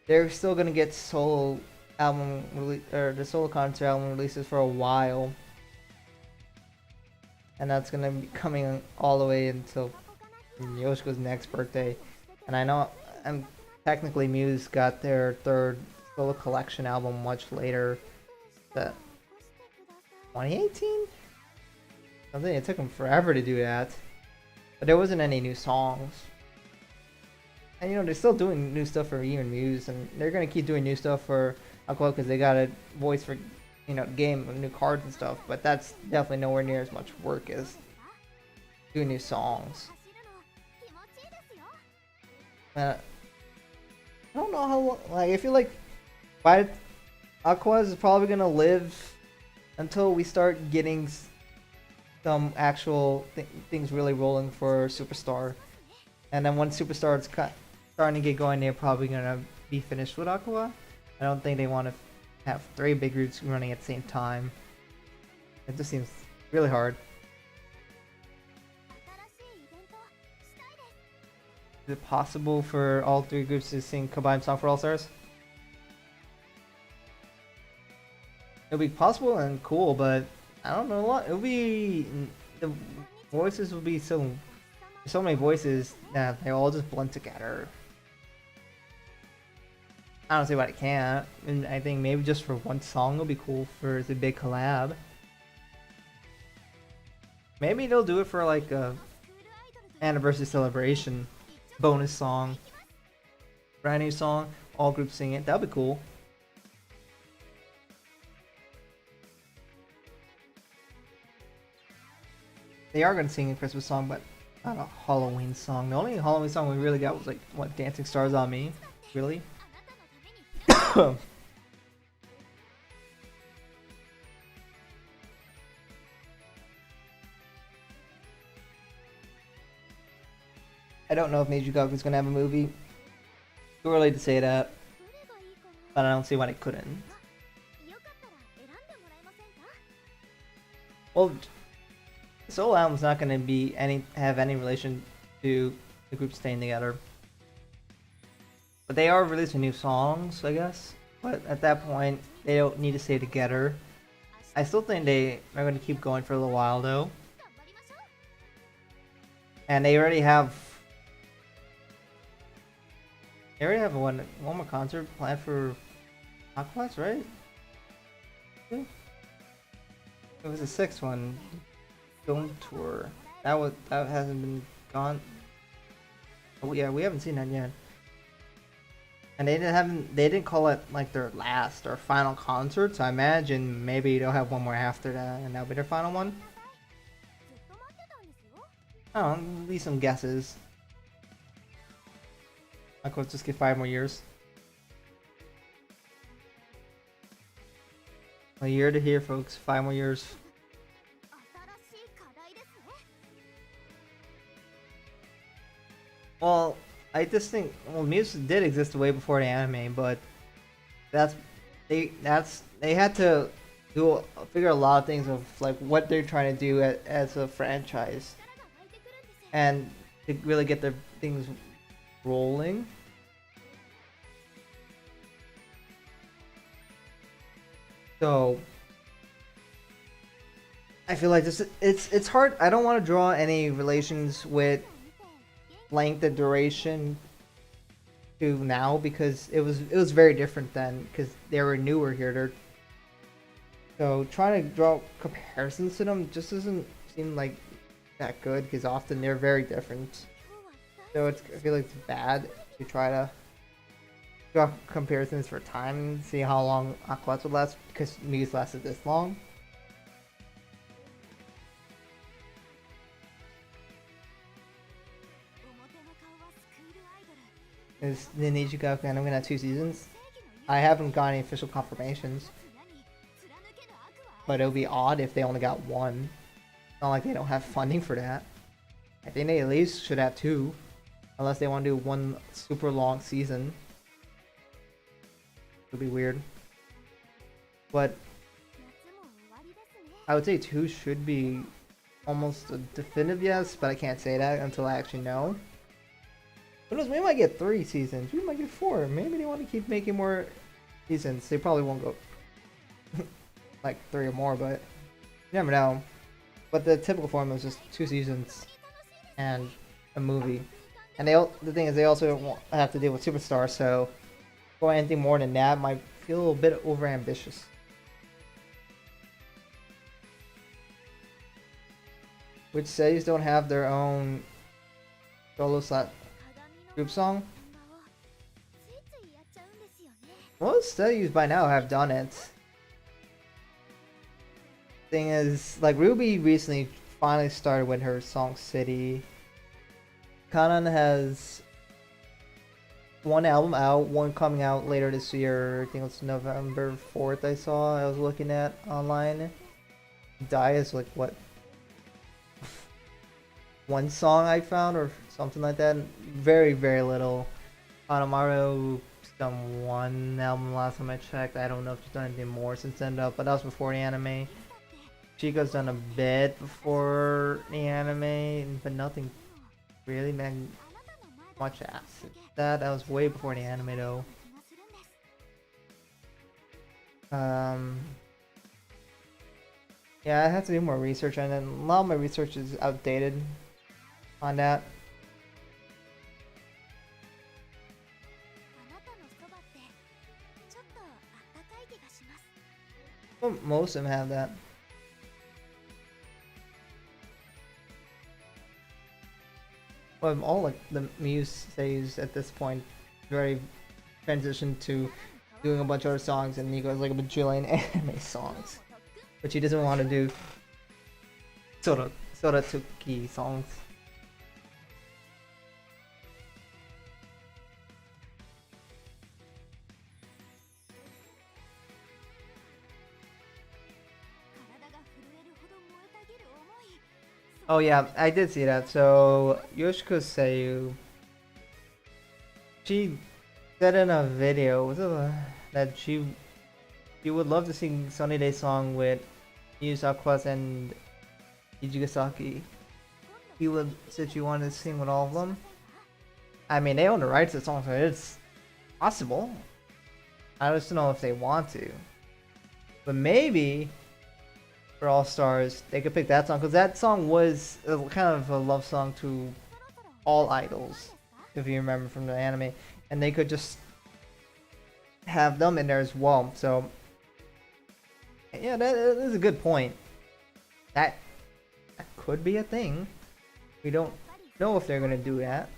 they're still gonna get solo album or the solo concert album releases for a while, and that's gonna be coming all the way until Yoshiko's next birthday. And I know, technically Muse got their 3rd solo collection album much later. The 2018. Something, it took them forever to do that, but there wasn't any new songs. And they're still doing new stuff for even Muse, and they're gonna keep doing new stuff for Aqua because they got a voice for game new cards and stuff. But that's definitely nowhere near as much work as doing new songs. I don't know how long. Like, I feel like Aqua is probably gonna live until we start getting some actual things really rolling for Superstar, and then once Superstar is starting to get going, they're probably gonna be finished with Aqua. I don't think they want to have 3 big groups running at the same time. It just seems really hard. Is it possible for all 3 groups to sing combined song for All Stars? It'll be possible and cool, but I don't know a lot. It'll be the voices will be so many voices that they all just blend together. I don't see why it can't, and I think maybe just for one song it'll be cool for the big collab. Maybe they'll do it for like a anniversary celebration bonus song, brand new song, all groups sing it. That'd be cool. They are gonna sing a Christmas song, but not a Halloween song. The only Halloween song we really got was like what, Dancing Stars on Me? Really? I don't know if Meiji Gaku's gonna have a movie. Too early to say that, but I don't see why it couldn't. Well, solo album's not gonna be have any relation to the group staying together. But they are releasing new songs, I guess. But at that point, they don't need to stay together. I still think they are going to keep going for a little while, though. And they already have one more concert planned for Aquas, right? Yeah. It was the sixth one, Dome Tour. That hasn't been gone. Oh yeah, we haven't seen that yet. And they didn't call it like their last or final concert, so I imagine maybe they'll have one more after that, and that'll be their final one. I don't know, leave some guesses. I could just get 5 more years. A year to hear, folks. 5 more years. Well, I just think music did exist way before the anime, but they had to figure a lot of things of like what they're trying to do as a franchise, and to really get their things rolling. So I feel like it's hard. I don't want to draw any relations with length and duration to now, because it was very different then, because they were newer here. So trying to draw comparisons to them just doesn't seem like that good, because often they're very different. So I feel like it's bad to try to draw comparisons for time and see how long Aquats would last, because Muse lasted this long. Is the Nijigaku anime gonna have 2 seasons? I haven't got any official confirmations, but it would be odd if they only got 1. It's not like they don't have funding for that. I think they at least should have 2, unless they want to do 1 super long season. It would be weird, but I would say 2 should be almost a definitive yes, but I can't say that until I actually know. Who knows, we might get 3 seasons, we might get 4, maybe they want to keep making more seasons. They probably won't go like 3 or more, but you never know. But the typical form is just 2 seasons and a movie. And the thing is, they also have to deal with Superstar, so going anything more than that might feel a little bit over ambitious. Which says don't have their own solo slot group song. Most studies by now have done it. Thing is, like, Ruby recently finally started with her song City. Kanan has 1 album out, 1 coming out later this year. I think it's November 4th I was looking at online. Dai is like, what, 1 song I found or something like that. Very, very little. Hanamaru's done 1 album last time I checked. I don't know if she's done anything more since then though, but that was before the anime. Chico's done a bit before the anime, but nothing really much ass. That was way before the anime though. Yeah, I have to do more research, and then a lot of my research is outdated on that. Well, most of them have that. Well, all like the Muse says at this point, very transitioned to doing a bunch of other songs, and Nico has like a bajillion anime songs, but he doesn't want to do Soratsuki songs. Oh yeah, I did see that. So Yoshiko Seiyu, she said in a video that she would love to sing Sunny Day song with Muse, Aquas, and Ijigasaki, you said you wanted to sing with all of them. I mean, they own the rights to the song, so it's possible. I just don't know if they want to. But maybe for All Stars, they could pick that song because that song was kind of a love song to all idols, if you remember from the anime, and they could just have them in there as well. So yeah, that is a good point. That could be a thing. We don't know if they're gonna do that,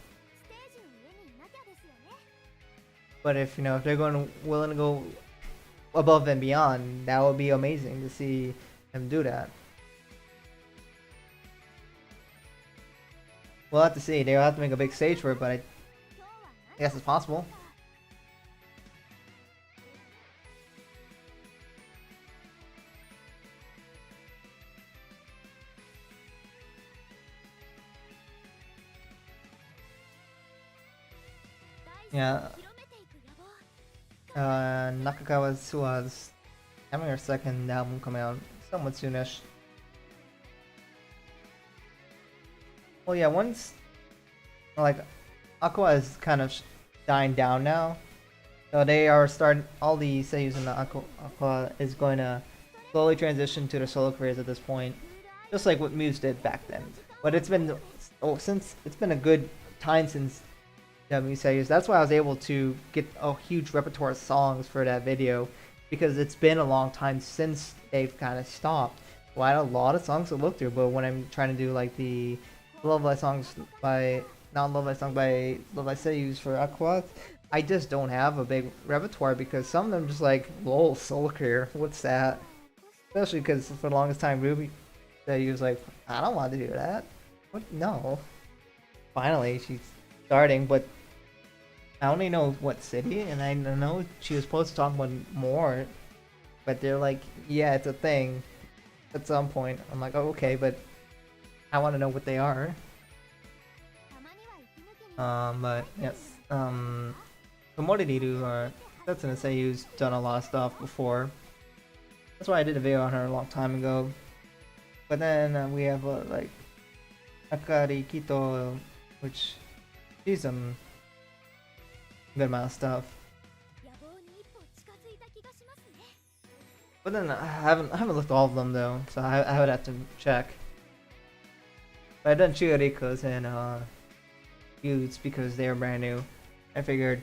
but if if they're willing to go above and beyond, that would be amazing to see them do that. We'll have to see. They'll have to make a big stage for it, but I guess it's possible. Yeah. Nakagawa Sua's having her second album coming out somewhat soonish. Well, yeah, once like Aqua is kind of dying down now, so they are starting. All the seiyus in the Aqua is going to slowly transition to their solo careers at this point, just like what Muse did back then. But it's been since it's been a good time since Muse seiyus. That's why I was able to get a huge repertoire of songs for that video, because it's been a long time since they've kind of stopped. Well, I had a lot of songs to look through, but when I'm trying to do like the Love Life songs by non-Love Life song by Love Life seiyus for Aqua, I just don't have a big repertoire because some of them just like, lol, solo career, what's that? Especially because for the longest time Ruby seiyus was like, I don't want to do that. What? No. Finally, she's starting, but I only know what city, and I know she was supposed to talk about more, but they're like, yeah, it's a thing at some point. I'm like, oh, okay, but I want to know what they are. But yes, Komoriru, that's an essay who's done a lot of stuff before. That's why I did a video on her a long time ago. But then we have like Akari Kito, which she's good amount of stuff. But then I haven't looked at all of them though, so I would have to check. But I've done Chigarikos and Youths because they are brand new. I figured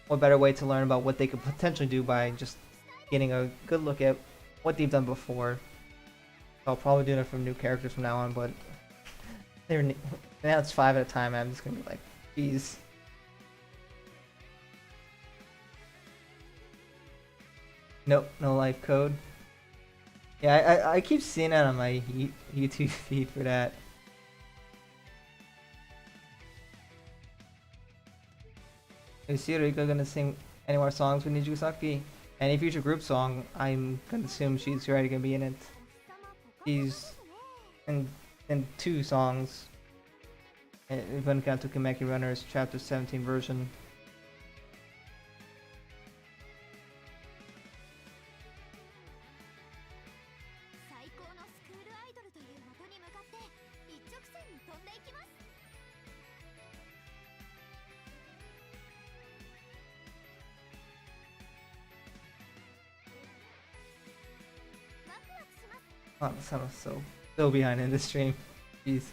what better way to learn about what they could potentially do by just getting a good look at what they've done before. So I'll probably do it from new characters from now on, but now it's 5 at a time. I'm just gonna be like, geez. Nope, no life code. Yeah, I keep seeing that on my YouTube feed for that. Is Shirika gonna sing any more songs with Nijigasaki? Any future group song, I'm gonna assume she's already gonna be in it. She's in 2 songs. If one count to Kameki Runners Chapter 17 version. Oh, I'm so behind in this stream. Jeez.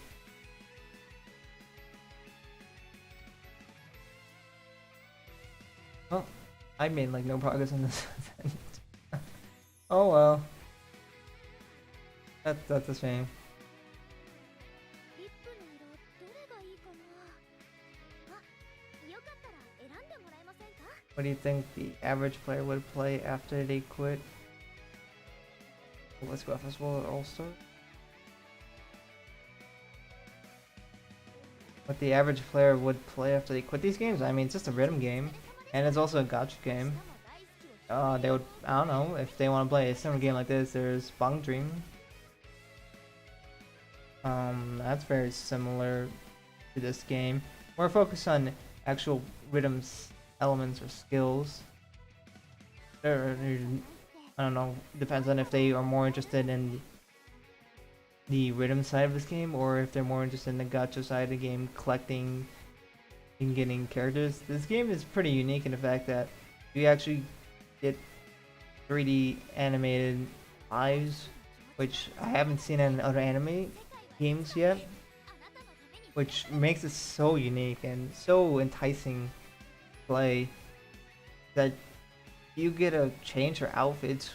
Well, I made like no progress on this. Oh well. That's a shame. What do you think the average player would play after they quit? Let's go Festival at All-Star. What the average player would play after they quit these games? I mean, it's just a rhythm game, and it's also a gacha game. They would, I don't know, if they want to play a similar game like this, there's Bang Dream. That's very similar to this game. More focused on actual rhythms, elements, or skills. I don't know, depends on if they are more interested in the rhythm side of this game, or if they're more interested in the gacha side of the game, collecting and getting characters. This game is pretty unique in the fact that you actually get 3D animated lives, which I haven't seen in other anime games yet, which makes it so unique and so enticing to play that you get to change your outfits.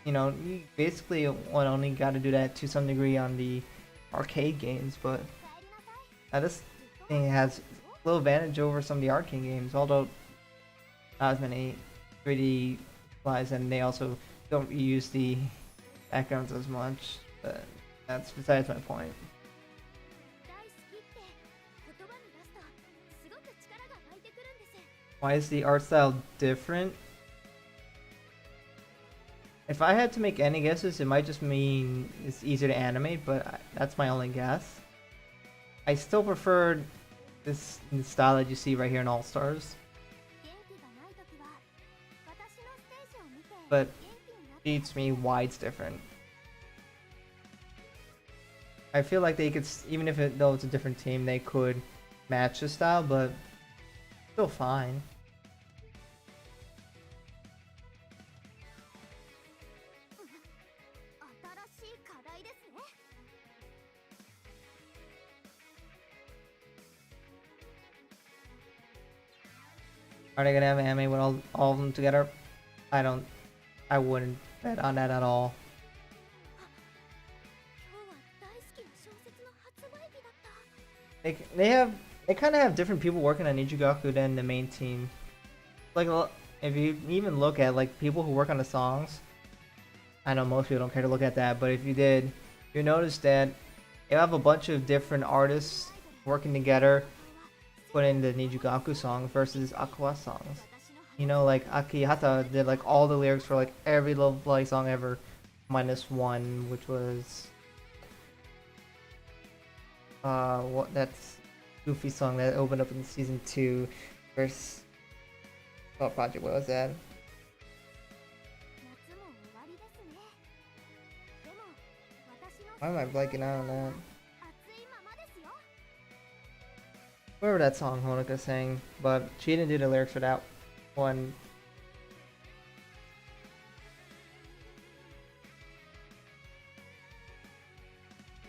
You know, you basically only got to do that to some degree on the arcade games, but this thing has a little advantage over some of the arcade games, although not as many 3D flies, and they also don't reuse the backgrounds as much. But that's besides my point. Why is the art style different? If I had to make any guesses, it might just mean it's easier to animate, but that's my only guess. I still prefer this style that you see right here in All Stars, but beats me why it's different. I feel like they could, even if though it's a different team, they could match the style, but still fine. Are they gonna have anime with all of them together? I wouldn't bet on that at all. They kind of have different people working on Nijigaku than the main team. Like, if you even look at like people who work on the songs, I know most people don't care to look at that, but if you did, you notice that you have a bunch of different artists working together, put in the Nijigaku song versus Aqua songs. You know, like Akihata did like all the lyrics for like every Love Live song ever, minus one, which was what that's Goofy song that opened up in season 2. First, what project was that? Why am I blanking out on that? Whatever that song Honoka sang, but she didn't do the lyrics for that one.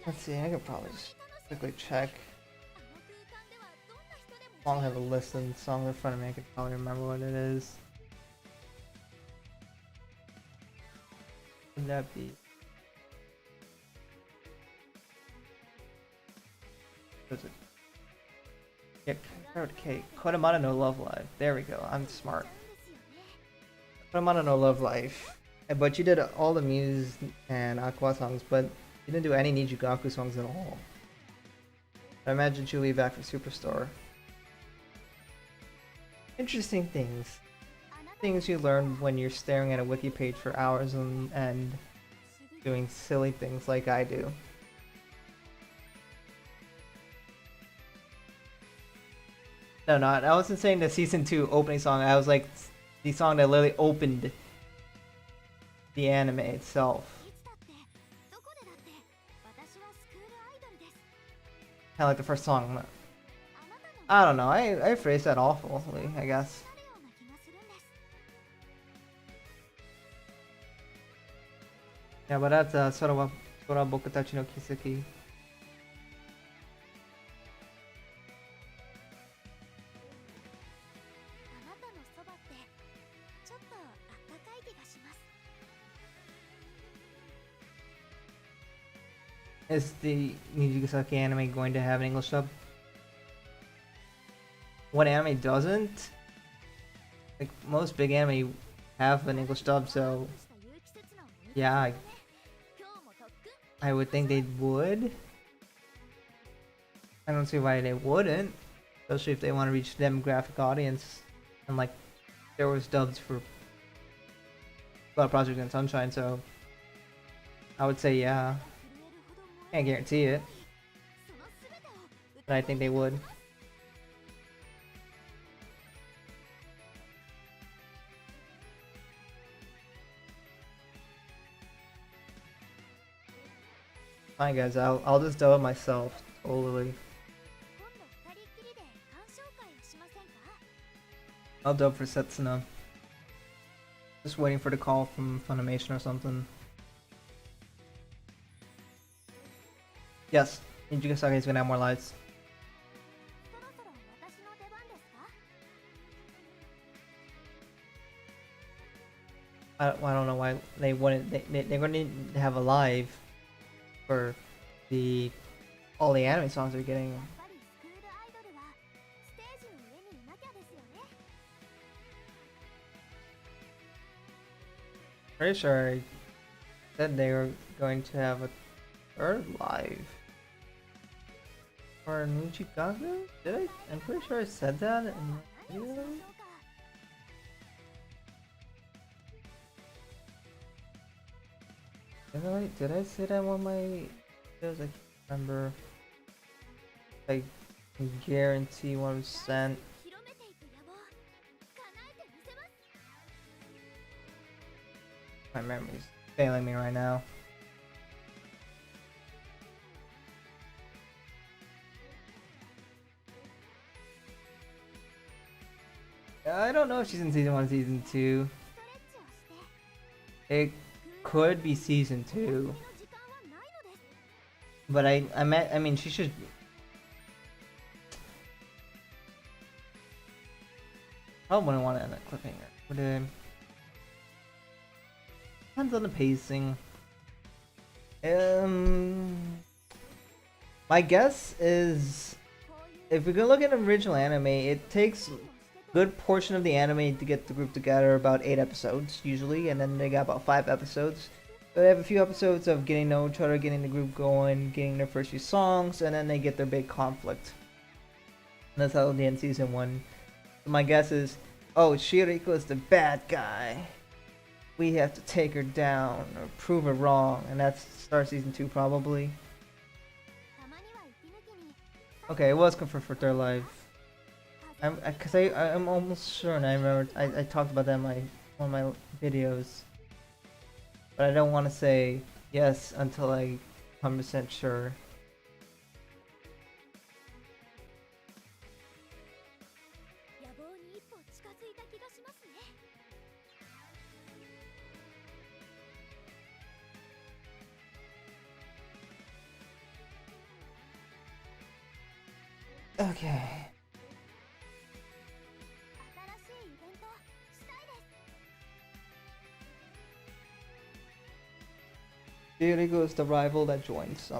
Let's see, I could probably just quickly check. I don't have a list of songs in front of me, I could probably remember what it is. Would that be? What is it? Yeah, okay. Kodamata no Love Live. There we go. I'm smart. Kodamata no Love Life. But you did all the Muse and Aqua songs, but you didn't do any Nijigaku songs at all. I imagine you'll be back for Superstore. Interesting things. Things you learn when you're staring at a wiki page for hours and doing silly things like I do. No, I wasn't saying the season 2 opening song. I was like the song that literally opened the anime itself. Kind of like the first song. I don't know. I phrased that awfully, I guess. Yeah, but that's Sora Bokutachi no Kiseki. Is the Nijigasaki anime going to have an English dub? What anime doesn't? Like, most big anime have an English dub, so yeah, I would think they would. I don't see why they wouldn't, especially if they want to reach the demographic audience. And like, there was dubs for a lot of Project and Sunshine, so I would say yeah. Can't guarantee it, but I think they would. Fine, guys. I'll just do it myself. Totally. I'll dub for Setsuna. Just waiting for the call from Funimation or something. Yes, Ninja Saga is gonna have more lights. I don't know why they wouldn't. They're gonna need to have a live for the all the anime songs they're getting. Pretty sure I said they were going to have a third live for Nuchikaku? Did I? I'm pretty sure I said that in the video. Did I say that on my videos? I can't remember. I can guarantee 1%. My memory's failing me right now. I don't know if she's in season 1 or season 2. It could be season 2. But I mean she should. I wouldn't want to end a cliffhanger. But depends on the pacing. My guess is if we can look at an original anime, it takes good portion of the anime to get the group together, about 8 episodes usually, and then they got about 5 episodes. So they have a few episodes of getting to know each other, getting the group going, getting their first few songs, and then they get their big conflict. And that's how they end season 1. So my guess is, oh, Shiriko is the bad guy. We have to take her down or prove her wrong, and that's start season 2 probably. Okay, it was confirmed for third live. I'm almost sure, and I remember I talked about that in one of my videos, but I don't want to say yes until I'm 100% sure. Okay. Shiriko is the rival that joins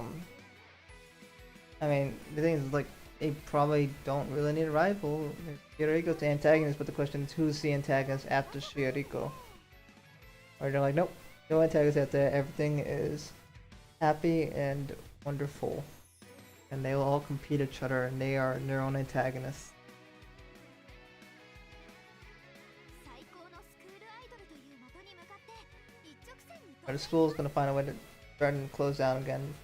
I mean, the thing is, like, they probably don't really need a rival. Shiriko's the antagonist, but the question is, who's the antagonist after Shiriko? Or they're like, nope, no antagonist after. Everything is happy and wonderful, and they will all compete each other, and they are their own antagonists. Or the school is gonna find a way to start and close down again.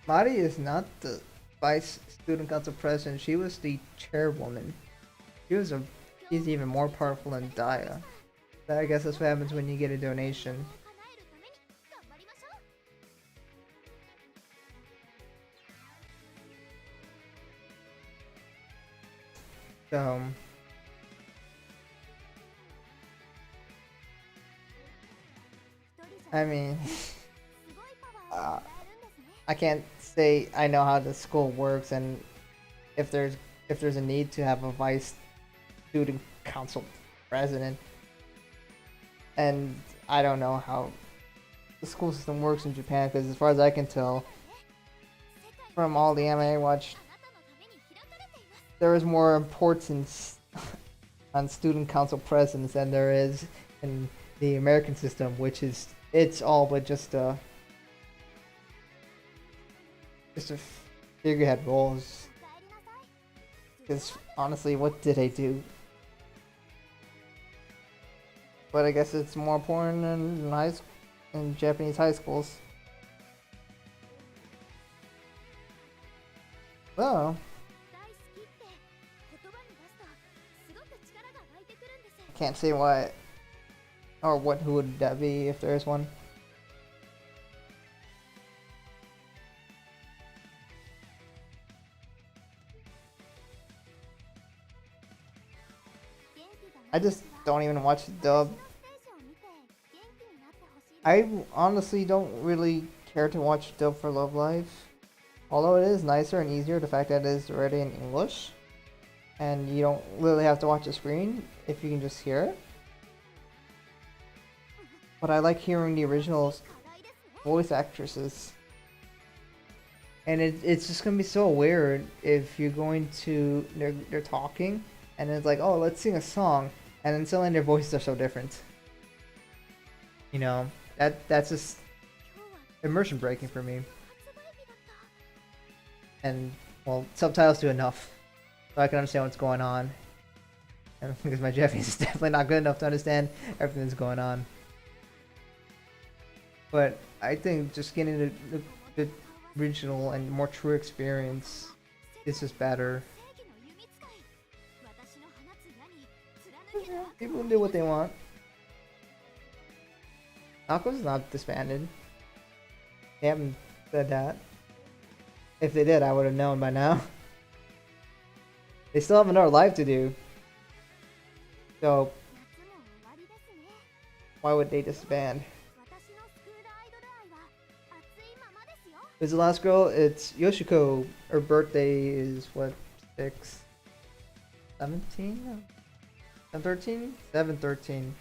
Mari is not the vice student council president. She was the chairwoman. She's even more powerful than Daya. I guess that's what happens when you get a donation. So I mean, I can't say I know how the school works, and if there's a need to have a vice student council president, and I don't know how the school system works in Japan, because as far as I can tell from all the anime I watched, there is more importance on student council presidents than there is in the American system, which is it's all but just a figurehead roles. Because honestly, what did I do? But I guess it's more important in Japanese high schools. Oh, can't say what or what who would that be if there is one. I just don't even watch the dub. I honestly don't really care to watch dub for Love Live. Although it is nicer and easier, the fact that it is already in English. And you don't really have to watch the screen if you can just hear it. But I like hearing the original voice actresses. And it's just gonna be so weird if you're going to they're talking and it's like, oh, let's sing a song, and then suddenly their voices are so different. You know, that's just immersion breaking for me. And well, subtitles do enough so I can understand what's going on. And because my Japanese is definitely not good enough to understand everything that's going on. But I think just getting the original and more true experience is just better. People can do what they want. Nako's not disbanded. They haven't said that. If they did, I would have known by now. They still have another live to do. So, why would they disband? Who's the last girl? It's Yoshiko. Her birthday is what? 6? 17? 713? 713.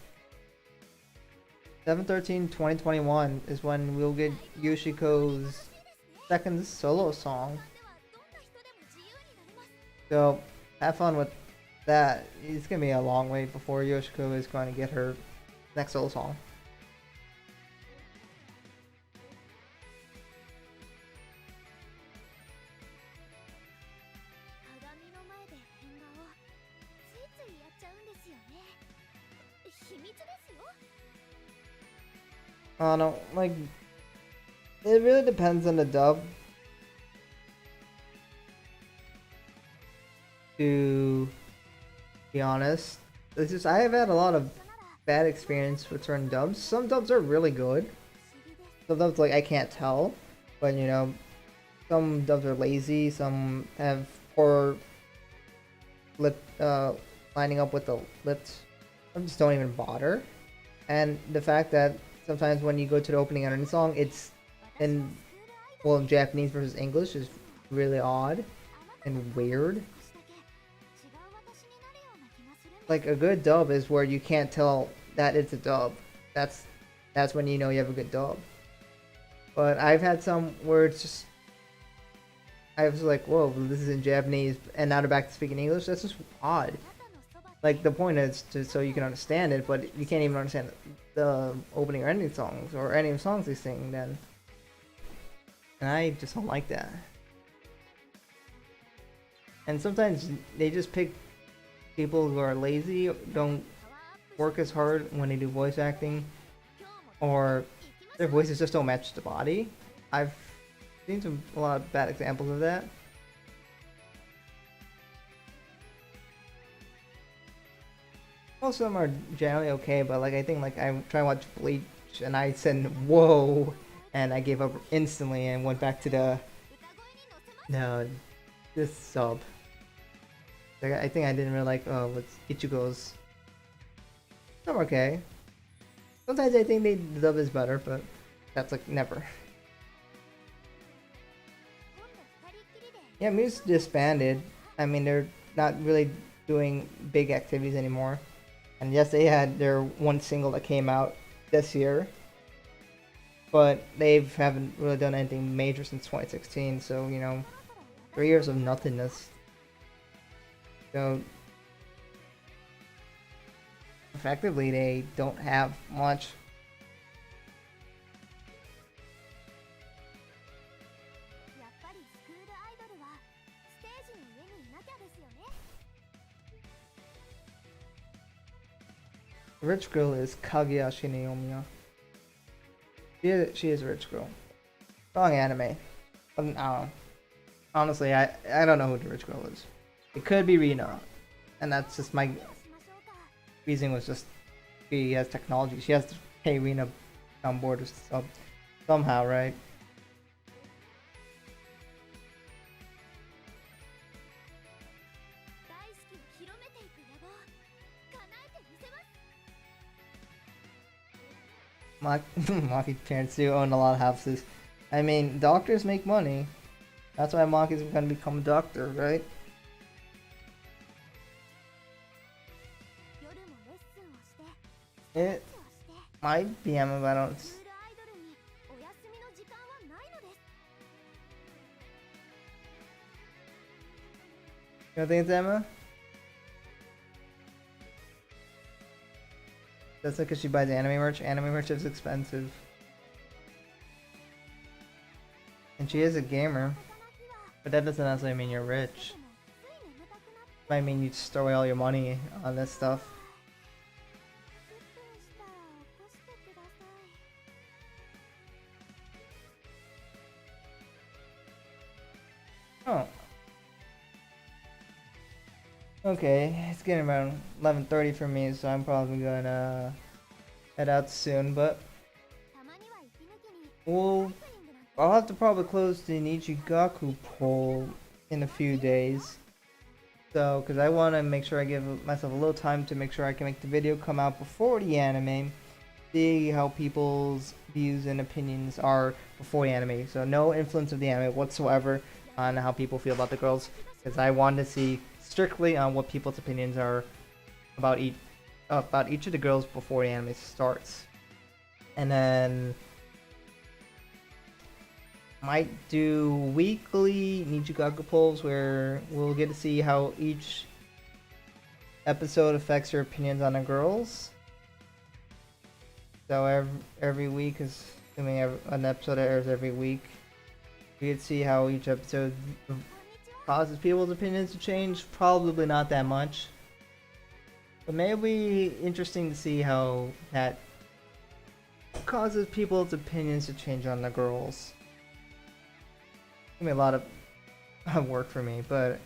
713 2021 is when we'll get Yoshiko's second solo song. So have fun with that. It's gonna be a long wait before Yoshiko is going to get her next solo song. I don't know, like, it really depends on the dub. To be honest, it's just I have had a lot of bad experience with certain dubs. Some dubs are really good. Some dubs like I can't tell, but you know, some dubs are lazy. Some have poor lip lining up with the lips. Some just don't even bother. And the fact that sometimes when you go to the opening and ending song, it's in Japanese versus English is really odd and weird. Like a good dub is where you can't tell that it's a dub. That's when you know you have a good dub. But I've had some where it's just I was like, whoa, this is in Japanese, and now they're back to speaking English. That's just odd. Like the point is so you can understand it, but you can't even understand the opening or ending songs or any of the songs they sing. Then, and I just don't like that. And sometimes they just pick people who are lazy, don't work as hard when they do voice acting, or their voices just don't match the body. I've seen a lot of bad examples of that. Most of them are generally okay, but like I think like I try to watch Bleach and I said whoa, and I gave up instantly and went back to this sub. Like, I think I didn't really like what's Ichigo's. Some okay. Sometimes I think the dub is better, but that's like never. Yeah, Muse disbanded. I mean, they're not really doing big activities anymore. And yes, they had their one single that came out this year, but they haven't really done anything major since 2016. So you know, 3 years of nothingness. So effectively, they don't have much. Rich girl is Kageyashi Naomiya. She is a rich girl. Wrong anime. Honestly, I don't know who the rich girl is. It could be Rina, and that's just my reasoning was just she has technology. She has to pay Rina on board somehow, right? Maki's parents do own a lot of houses. I mean, doctors make money. That's why Maki's gonna become a doctor, right? It might be Emma, but I don't. You don't think it's Emma? That's because she buys anime merch. Anime merch is expensive. And she is a gamer. But that doesn't necessarily mean you're rich. It might mean you just throw away all your money on this stuff. Oh. Okay, it's getting around 11:30 for me, so I'm probably gonna head out soon, but I'll have to probably close the Nichigaku poll in a few days. So, because I want to make sure I give myself a little time to make sure I can make the video come out before the anime, see how people's views and opinions are before the anime. So no influence of the anime whatsoever on how people feel about the girls, because I want to see strictly on what people's opinions are about each of the girls before the anime starts. And then might do weekly Nichigaku polls where we'll get to see how each episode affects your opinions on the girls. So every week, assuming an episode airs every week, we could see how each episode causes people's opinions to change. Probably not that much, but maybe interesting to see how that causes people's opinions to change on the girls. It's gonna be a lot of work for me, but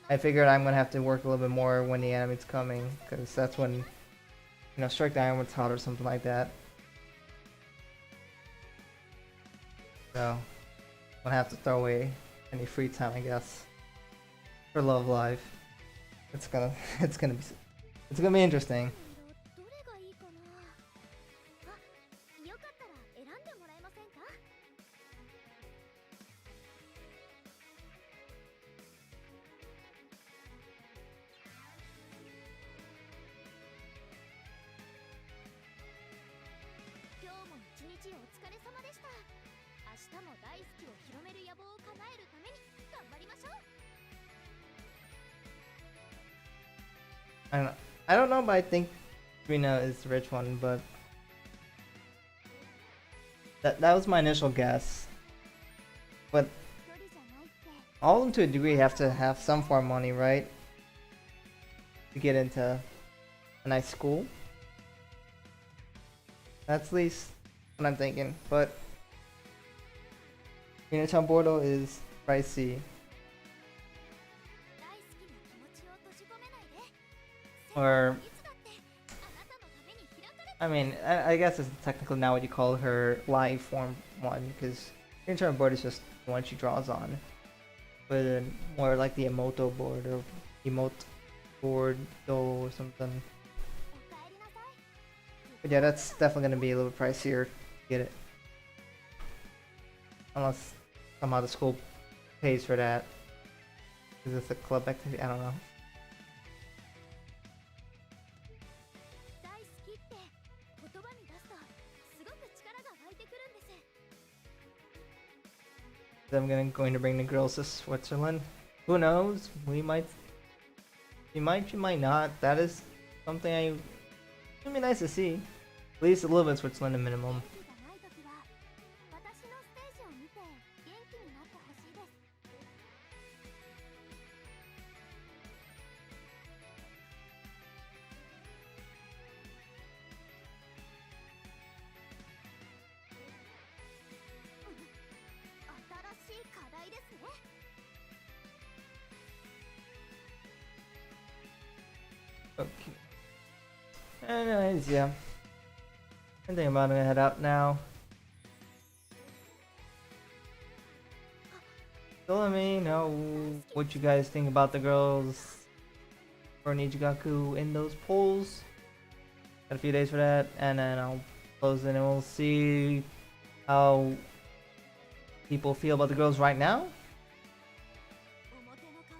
I figured I'm gonna have to work a little bit more when the anime's coming, because that's when, you know, Strike the Ironwood's hot or something like that. So I'm gonna have to throw away any free time, I guess, for Love Live. It's gonna be interesting. I don't know, but I think Rina is the rich one, but that was my initial guess. But all of them to a degree have to have some form of money, right? To get into a nice school. That's at least what I'm thinking, but Rina-chan Bordo is pricey. Or, I mean, I guess it's technically not what you call her live form one, because Rina-chan board is just the one she draws on. But more like the emoto board or emote board or something. But yeah, that's definitely gonna be a little pricier to get it. Unless somehow the school pays for that. Because it's a club activity, I don't know. I'm going to bring the girls to Switzerland. Who knows? We might, we might not. That is something it'd be nice to see. At least a little bit of Switzerland, a minimum. Okay. Anyways, yeah. I think I'm about to head out now. So let me know what you guys think about the girls for Nijigaku in those polls. Got a few days for that, and then I'll close it and we'll see how people feel about the girls right now.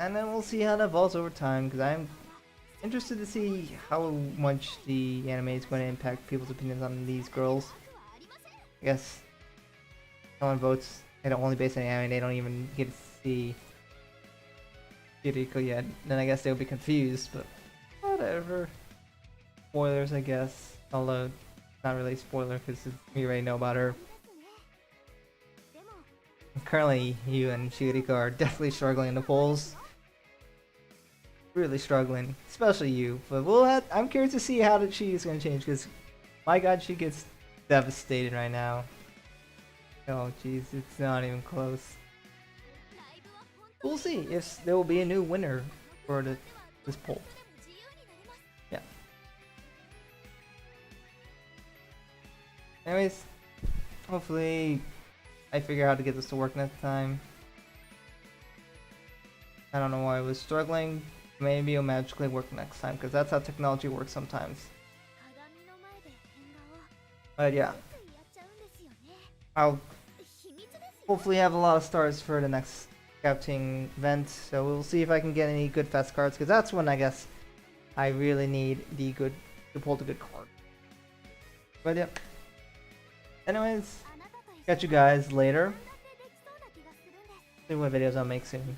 And then we'll see how that evolves over time, because I'm interested to see how much the anime is going to impact people's opinions on these girls. I guess someone votes, they don't only base on the anime, they don't even get to see Kiriko yet. Then I guess they'll be confused, but whatever. Spoilers, I guess. Although, not really a spoiler, because we already know about her. Currently, you and Shiriko are definitely struggling in the polls. Really struggling, especially you. But I'm curious to see how she is going to change, because my god, she gets devastated right now. Oh jeez, it's not even close. We'll see if there will be a new winner for this poll. Yeah. Anyways, hopefully I figure out how to get this to work next time. I don't know why I was struggling. Maybe it'll magically work next time, because that's how technology works sometimes. But yeah, I'll hopefully have a lot of stars for the next scouting event, so we'll see if I can get any good fast cards, because that's when I guess I really need to pull the good card. But yeah, anyways, catch you guys later. See what videos I'll make soon.